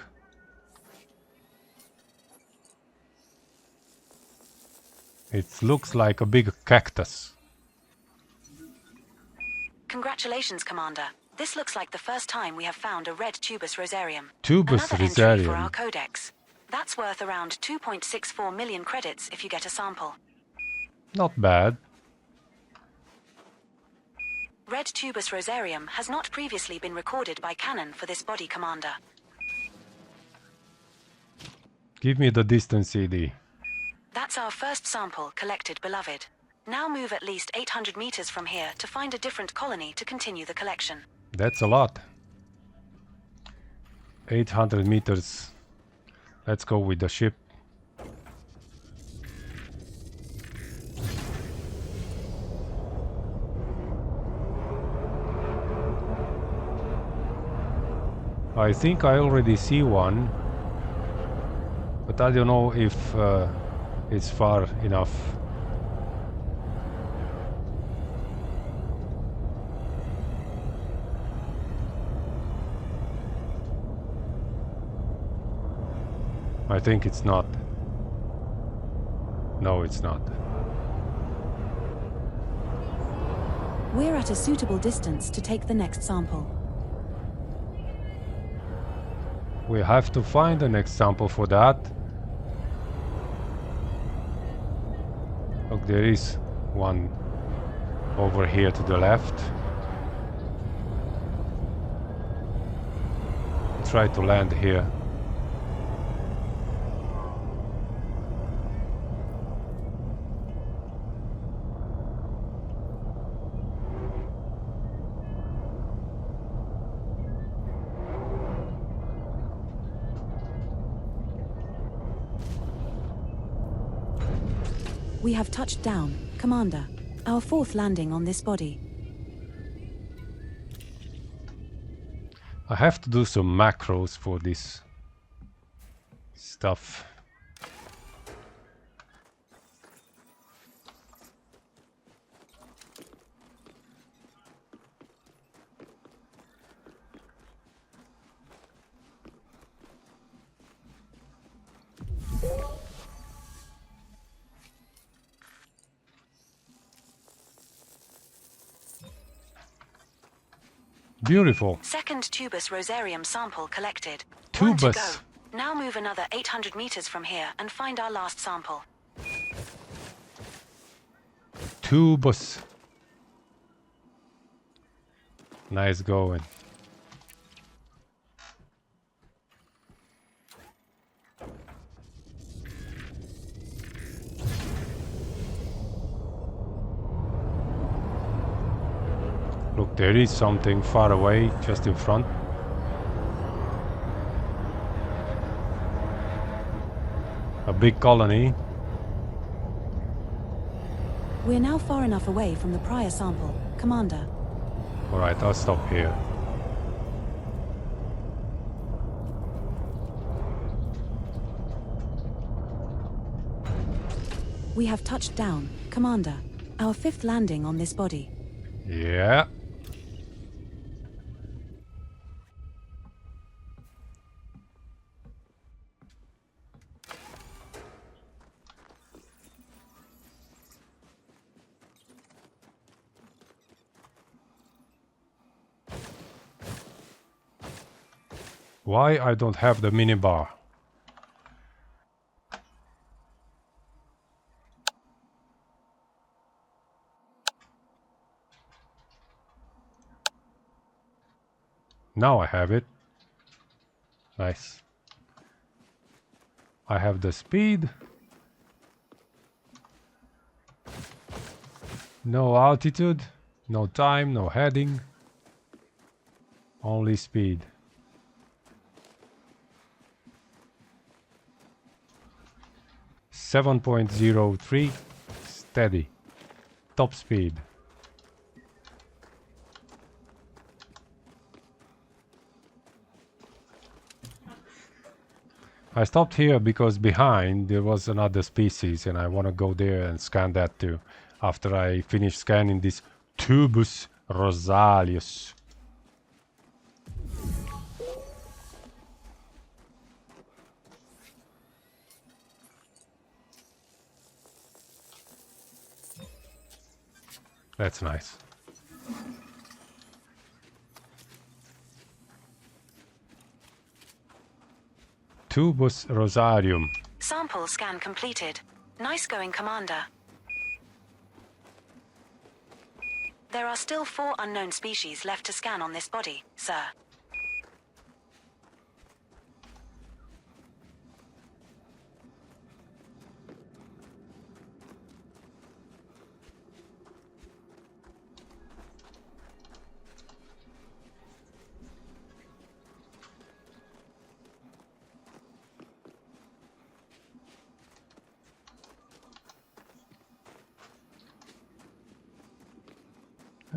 It looks like a big cactus. Congratulations, Commander. This looks like the first time we have found a red Tubus Rosarium. Tubus Another entry for Rosarium. our codex. That's worth around 2.64 million credits if you get a sample. Not bad. Red Tubus Rosarium has not previously been recorded by Canon for this body, Commander. Give me the distance CD. That's our first sample collected, beloved. Now move at least 800 meters from here to find a different colony to continue the collection. That's a lot. 800 meters. Let's go with the ship. I think I already see one, but I don't know if it's far enough. I think it's not. No, it's not. We're at a suitable distance to take the next sample. We have to find the next sample for that. Look, there is one over here to the left. Try to land here. We have touched down, Commander. Our fourth landing on this body. I have to do some macros for this stuff. Beautiful. Second Tubus Rosarium sample collected. Tubus. One to go. Now move another 800 meters from here and find our last sample. Tubus. Nice going. Look, there is something far away, just in front. A big colony. We're now far enough away from the prior sample, Commander. Alright, I'll stop here. We have touched down, Commander. Our fifth landing on this body. Yeah. Why I don't have the minibar? Now I have it. Nice. I have the speed. No altitude, no time, no heading. Only speed. .03 steady. Top speed. I stopped here because behind there was another species and I want to go there and scan that too. After I finish scanning this Tubus Rosarium. That's nice. Tubus Rosarium. Sample scan completed. Nice going, Commander. There are still 4 unknown species left to scan on this body, sir.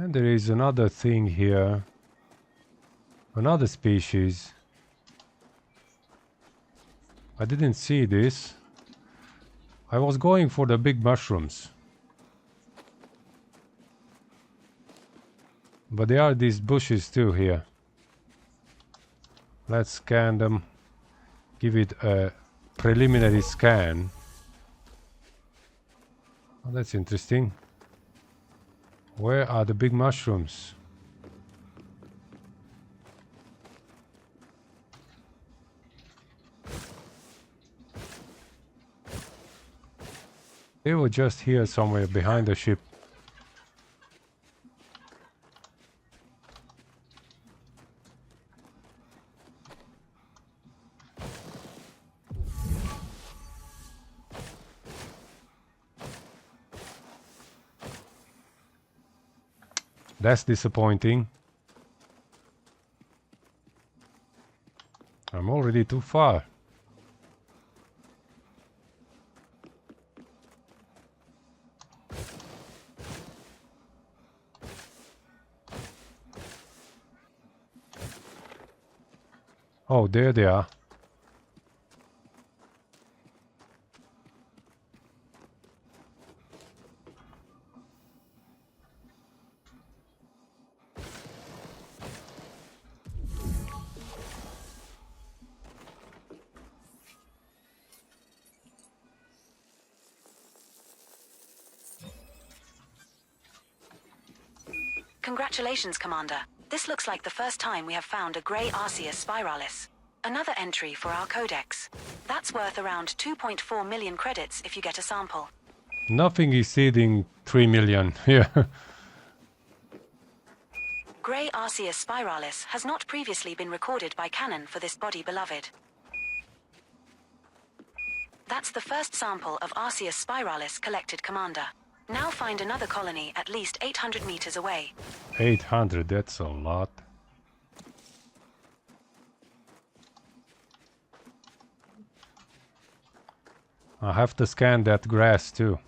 And there is another thing here. Another species. I didn't see this. I was going for the big mushrooms. But there are these bushes too here. Let's scan them. Give it a preliminary scan. Oh, that's interesting. Where are the big mushrooms? They were just here somewhere behind the ship. That's disappointing. I'm already too far. Oh, there they are. Congratulations, Commander. This looks like the first time we have found a grey Osseus Spiralis. Another entry for our codex. That's worth around 2.4 million credits if you get a sample. Nothing exceeding 3 million. Yeah. Grey Osseus Spiralis has not previously been recorded by Canon for this body, beloved. That's the first sample of Osseus Spiralis collected, Commander. Now find another colony at least 800 meters away. 800, that's a lot. I have to scan that grass too.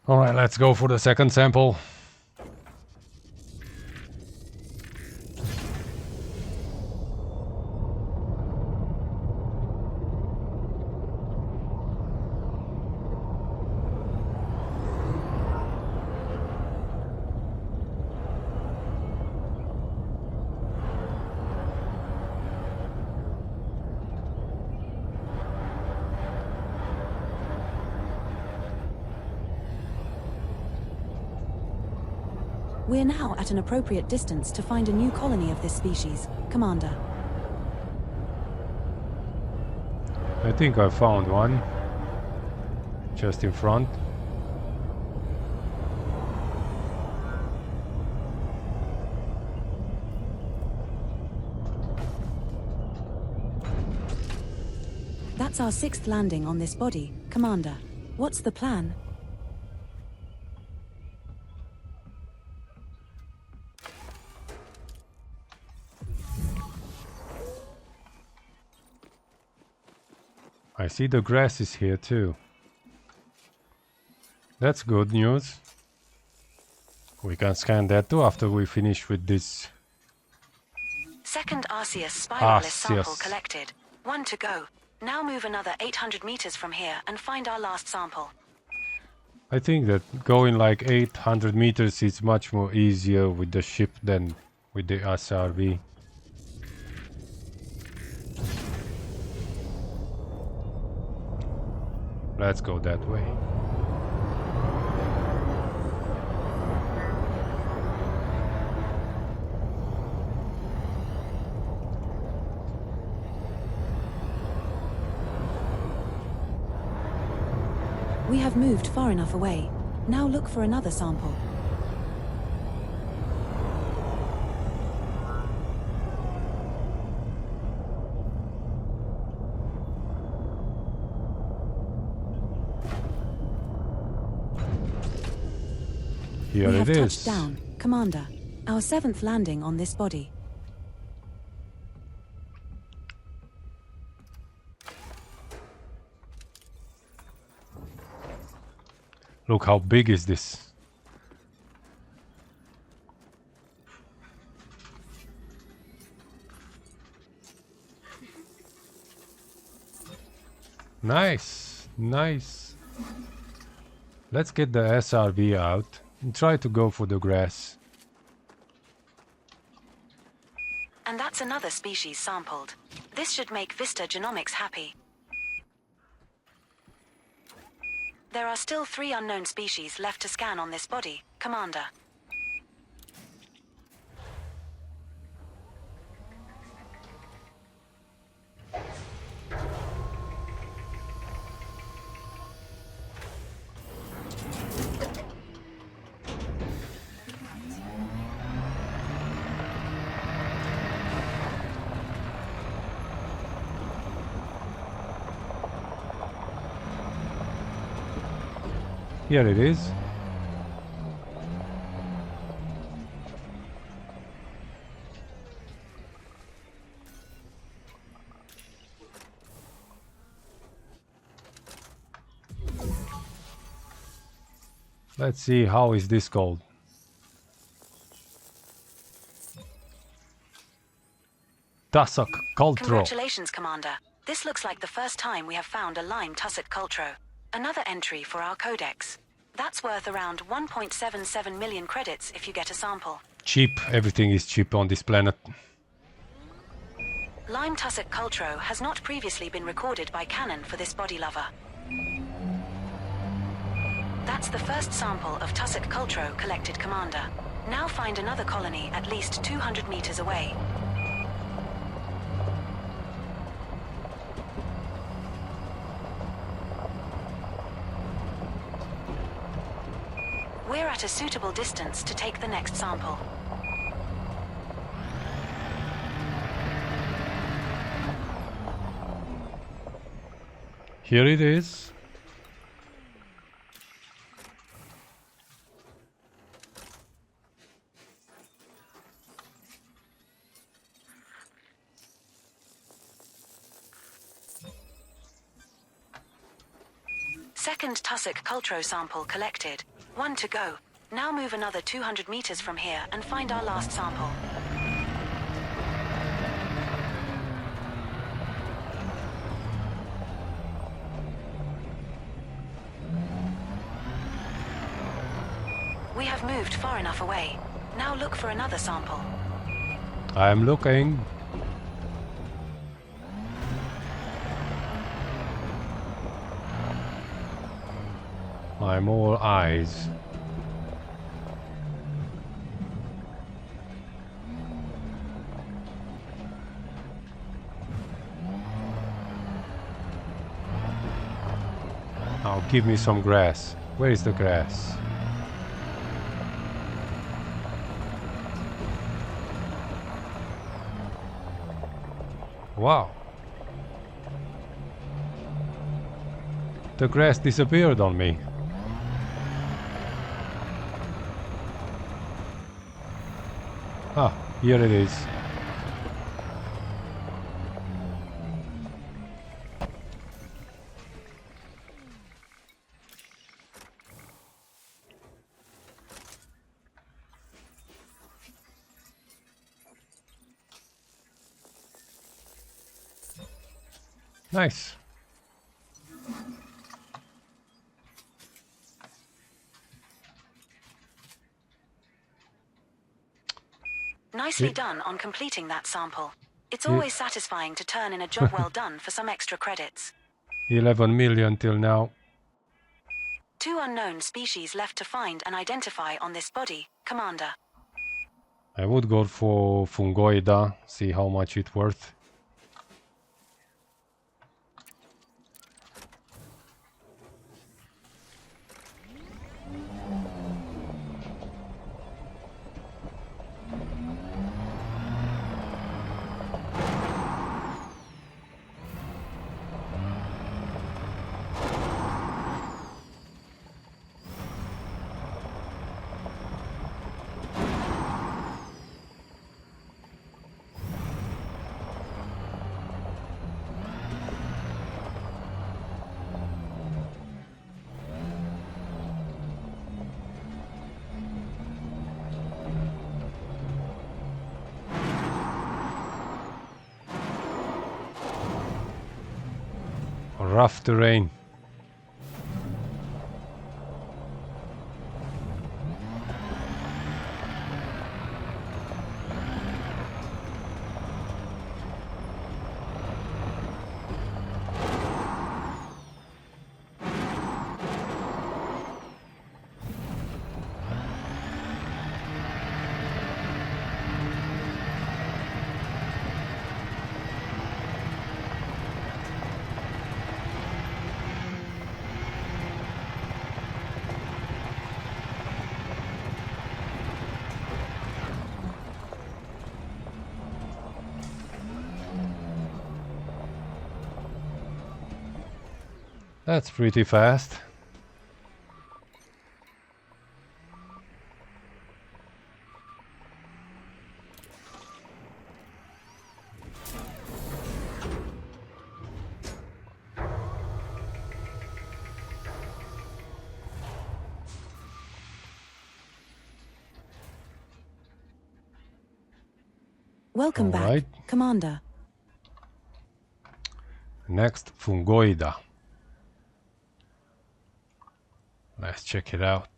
Alright, let's go for the second sample. We're now at an appropriate distance to find a new colony of this species, Commander. I think I found one. Just in front. That's our 6th landing on this body, Commander. What's the plan? I see the grass is here too. That's good news. We can scan that too after we finish with this. Second Osseus Spiralis sample Osseus. collected. 1 to go. Now move another 800 meters from here and find our last sample. I think that going like 800 meters is much more easier with the ship than with the SRV. Let's go that way. We have moved far enough away. Now look for another sample. Here We it have is. touched down, Commander. Our 7th landing on this body. Look how big is this. Nice, nice. Let's get the SRV out and try to go for the grass. And that's another species sampled. This should make Vista Genomics happy. There are still 3 unknown species left to scan on this body, Commander. Here it is. Let's see, how is this called? Tussock Cultro. Congratulations, Commander. This looks like the first time we have found a lime Tussock Cultro. Another entry for our codex. That's worth around 1.77 million credits if you get a sample. Cheap, everything is cheap on this planet. Lime Tussock Cultro has not previously been recorded by Canon for this body lover. That's the first sample of Tussock Cultro collected, Commander. Now find another colony at least 200 meters away. We're at a suitable distance to take the next sample. Here it is. Second Tussock Cultro sample collected. 1 to go. Now move another 200 meters from here and find our last sample. We have moved far enough away. Now look for another sample. I'm looking. I'm all eyes. Oh, give me some grass. Where is the grass? Wow. The grass disappeared on me. Ah, here it is. Nice. Nicely done on completing that sample. It's always satisfying to turn in a job well done for some extra credits. 11 million till now. 2 unknown species left to find and identify on this body, Commander. I would go for Fungoida, see how much it's worth. Rough terrain. That's pretty fast. Welcome All back, right. Commander. Next, Fungoida. Let's check it out.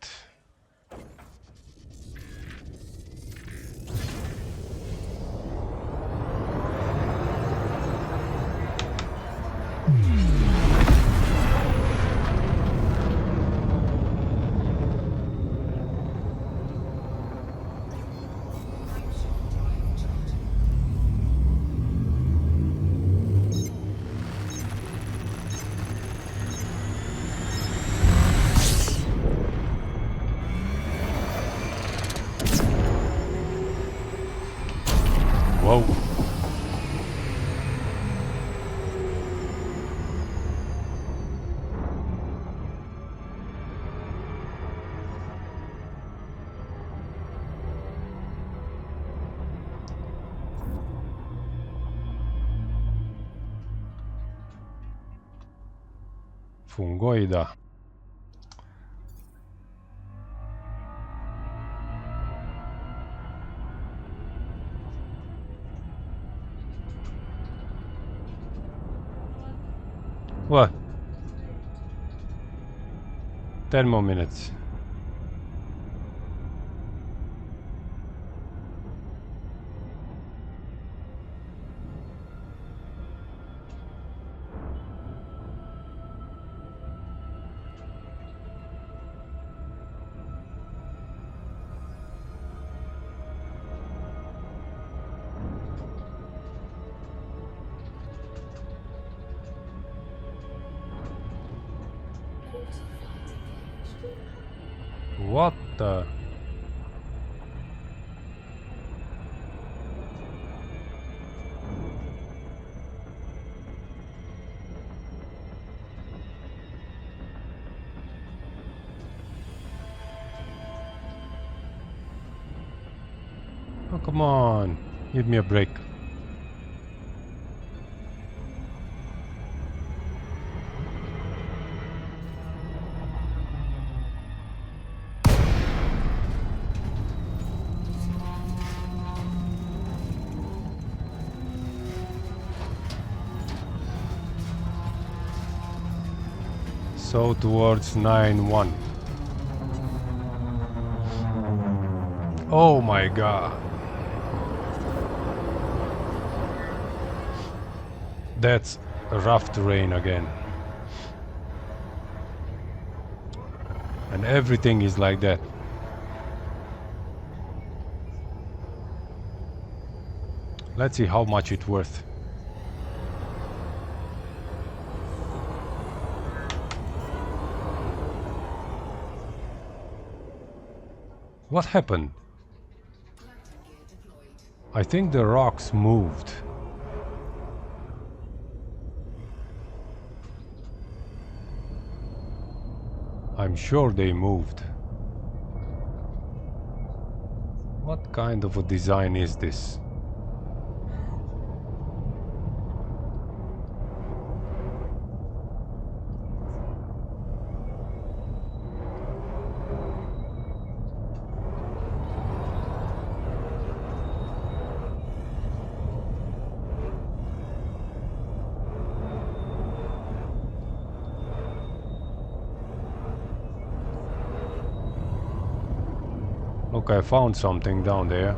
Whoa. Fungoida. What? 10 more minutes. What the? Oh, come on. Give me a break. So towards 9-1. Oh my god. That's a rough terrain again. And everything is like that. Let's see how much it's worth. What happened? I think the rocks moved. I'm sure they moved. What kind of a design is this? Look, I found something down there.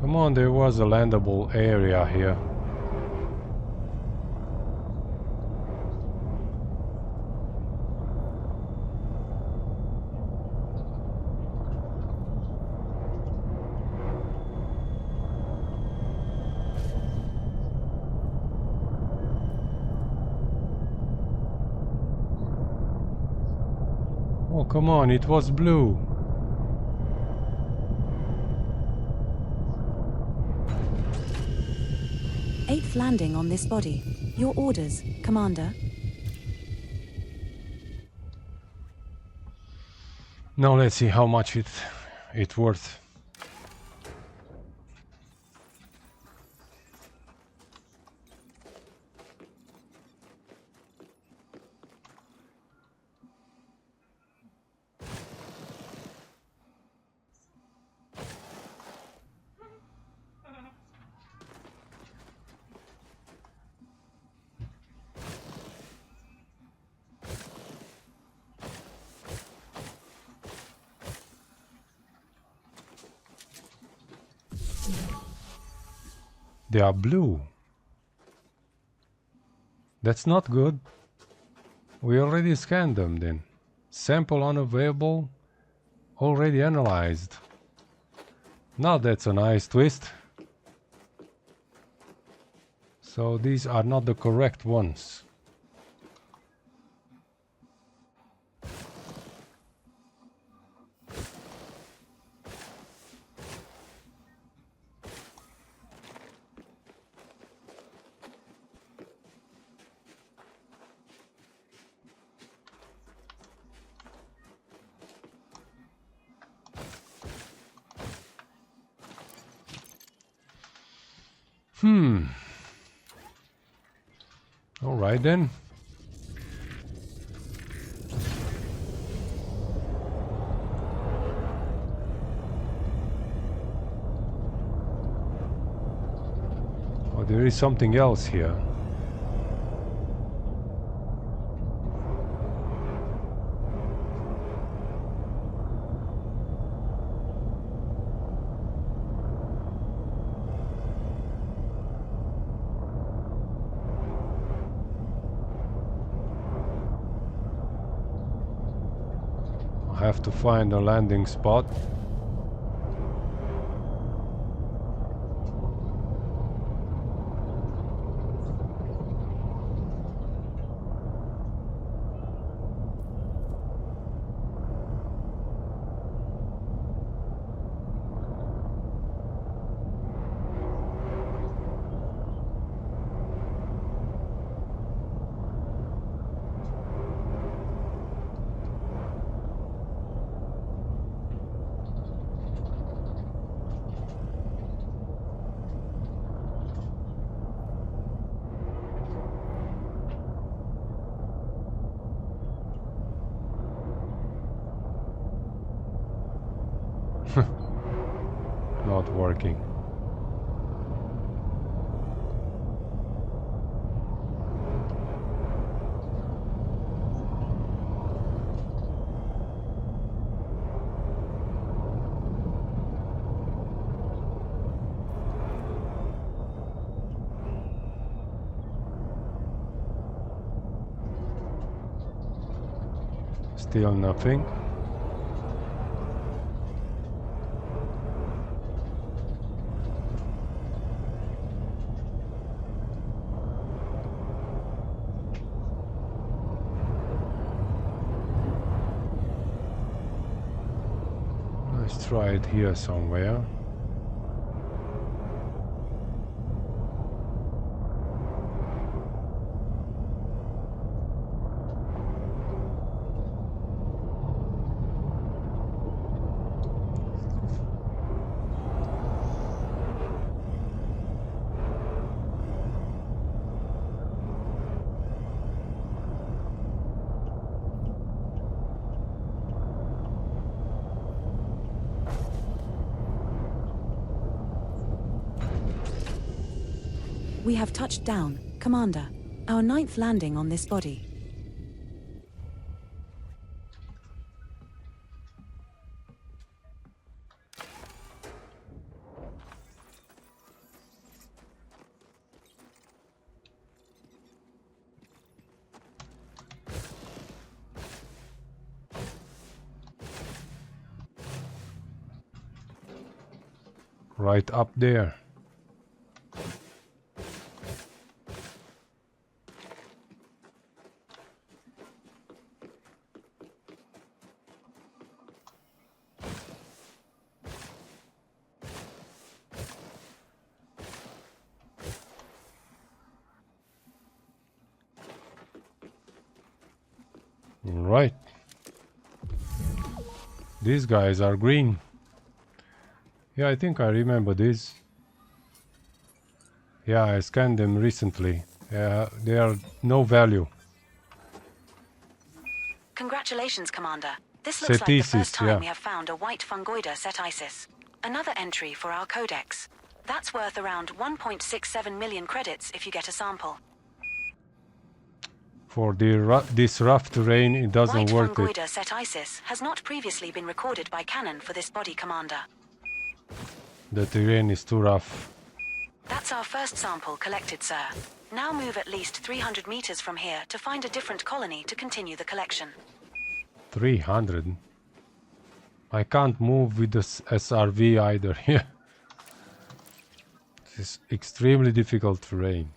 Come on, there was a landable area here. Oh, come on, it was blue. Eighth landing on this body. Your orders, Commander. Now let's see how much it's worth. They are blue. That's not good. We already scanned them then. Sample unavailable. Already analyzed. Now that's a nice twist. So these are not the correct ones. All right then. Oh, there is something else here. Have to find a landing spot. Not working. Still nothing. Let's try it here somewhere. We have touched down, Commander. Our 9th landing on this body. Right up there. Right. These guys are green. Yeah, I think I remember this. Yeah, I scanned them recently. They are no value. Congratulations, Commander. This looks like the Setisys, first time yeah. we have found a white Fungoida Setisys. Another entry for our codex. That's worth around 1.67 million credits if you get a sample. For this rough terrain, it doesn't White worth it. Fungoida Setisys has not previously been recorded by Canon for this body, Commander. The terrain is too rough. That's our first sample collected, sir. Now move at least 300 meters from here to find a different colony to continue the collection. 300? I can't move with the SRV either here. This is extremely difficult terrain.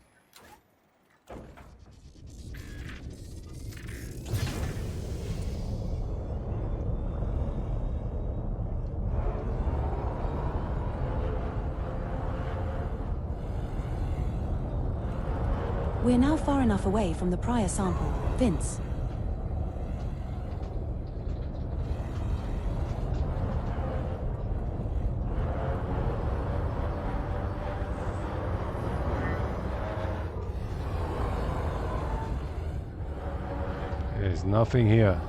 We're now far enough away from the prior sample. Vince. There's nothing here.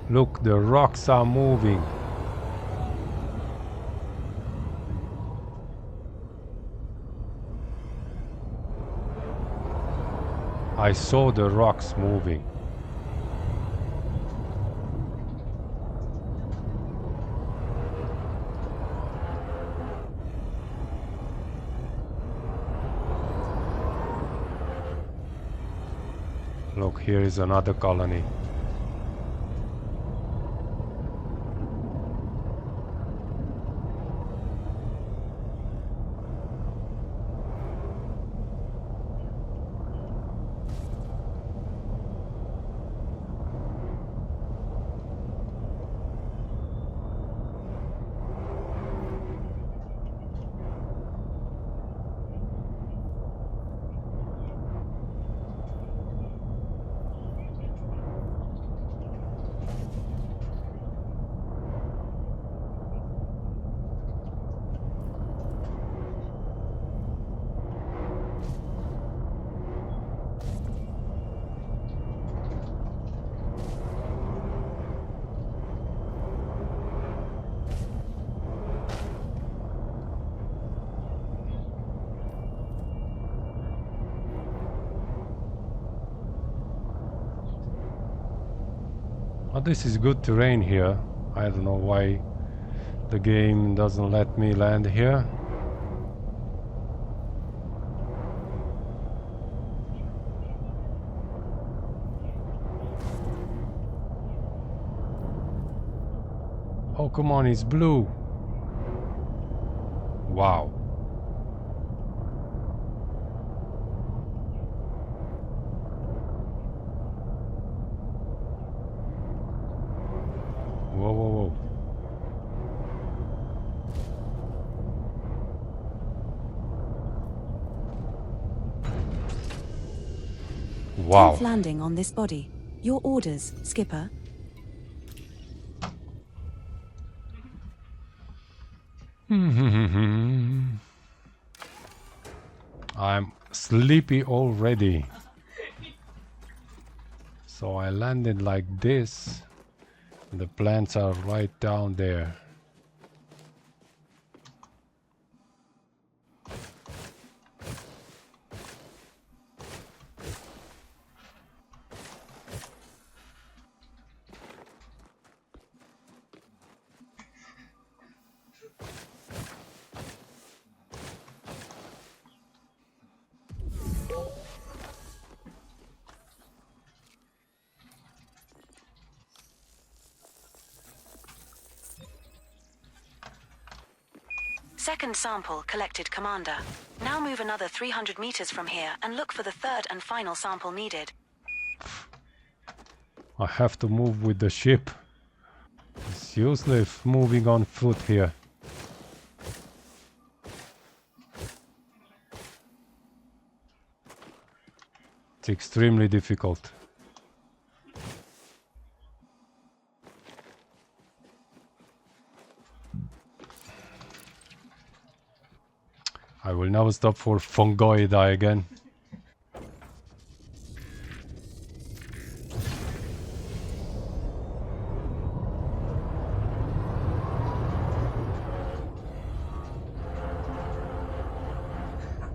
Look, the rocks are moving. I saw the rocks moving. Look, here is another colony. Oh, this is good terrain here. I don't know why the game doesn't let me land here. Oh, come on, it's blue. Wow. Whoa, whoa, whoa. Wow. 10th landing on this body. Your orders, Skipper. I'm sleepy already. So I landed like this. The plants are right down there. Second sample collected, Commander. Now move another 300 meters from here and look for the third and final sample needed. I have to move with the ship. It's useless moving on foot here. It's extremely difficult. I will never stop for Fungoida again.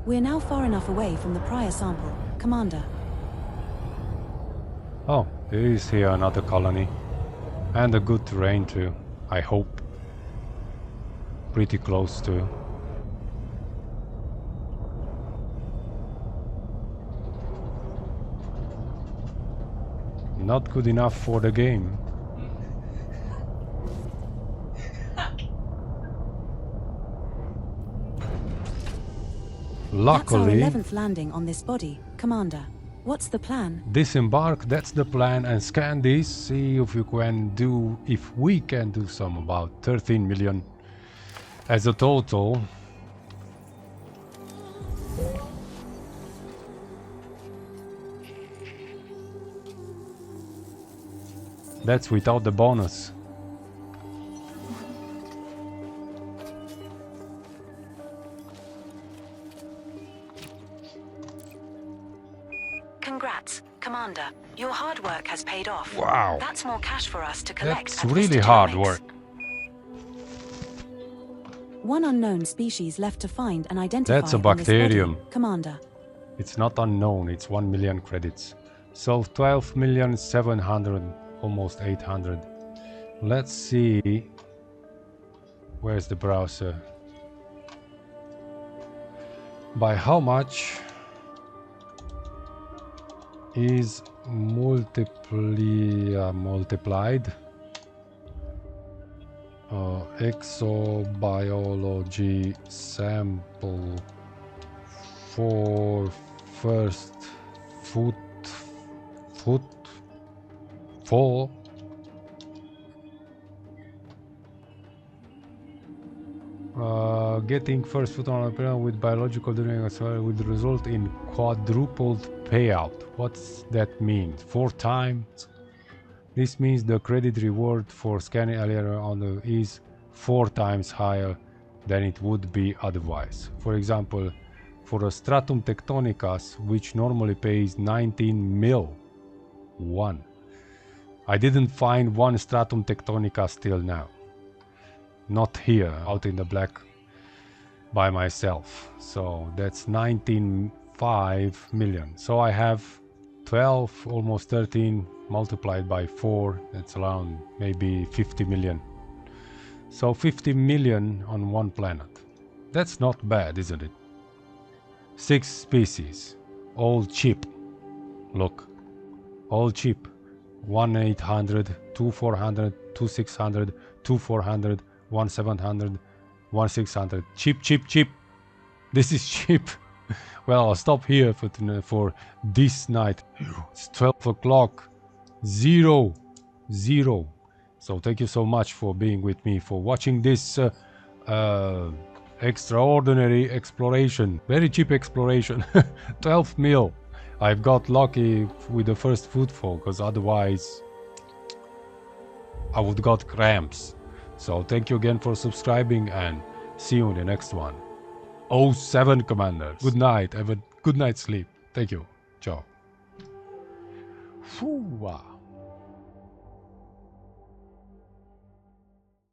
We're now far enough away from the prior sample, Commander. Oh, there is here another colony. And a good terrain too, I hope. Pretty close to. Not good enough for the game. Luckily, that's our 11th landing on this body, Commander. What's the plan? Disembark, that's the plan, and scan this, see if we can do some about 13 million as a total. That's without the bonus. Congrats, Commander. Your hard work has paid off. Wow. That's more cash for us to collect. That's really hard work. One unknown species left to find and identify. That's a bacterium. Commander. It's not unknown, it's 1 million credits. So 12,700,000, almost 800. Let's see. Where's the browser? By how much is multiplied. Exobiology sample for first Footfall. Getting first foot on a planet with biological DNA would result in quadrupled payout. What's that mean? 4 times? This means the credit reward for scanning earlier on is 4 times higher than it would be otherwise. For example, for a stratum tectonicus, which normally pays 19 mil, 1. I didn't find one stratum tectonicus till now. Not here, out in the black by myself. So that's 19.5 million. So I have 12, almost 13 multiplied by 4. That's around maybe 50 million. So 50 million on one planet. That's not bad, isn't it? 6 species, all cheap. Look, all cheap. 1-800, 2-400, 2-600, 2-400, 1-700, 1-600. Cheap, cheap, cheap. This is cheap. Well, I'll stop here for this night. It's 12 o'clock. 0. So thank you so much for being with me, for watching this extraordinary exploration. Very cheap exploration. 12 mil. I've got lucky with the first Footfall, because otherwise I would got cramps. So thank you again for subscribing, and see you in the next one. 07 Commanders. Good night. Have a good night's sleep. Thank you. Ciao. Phew.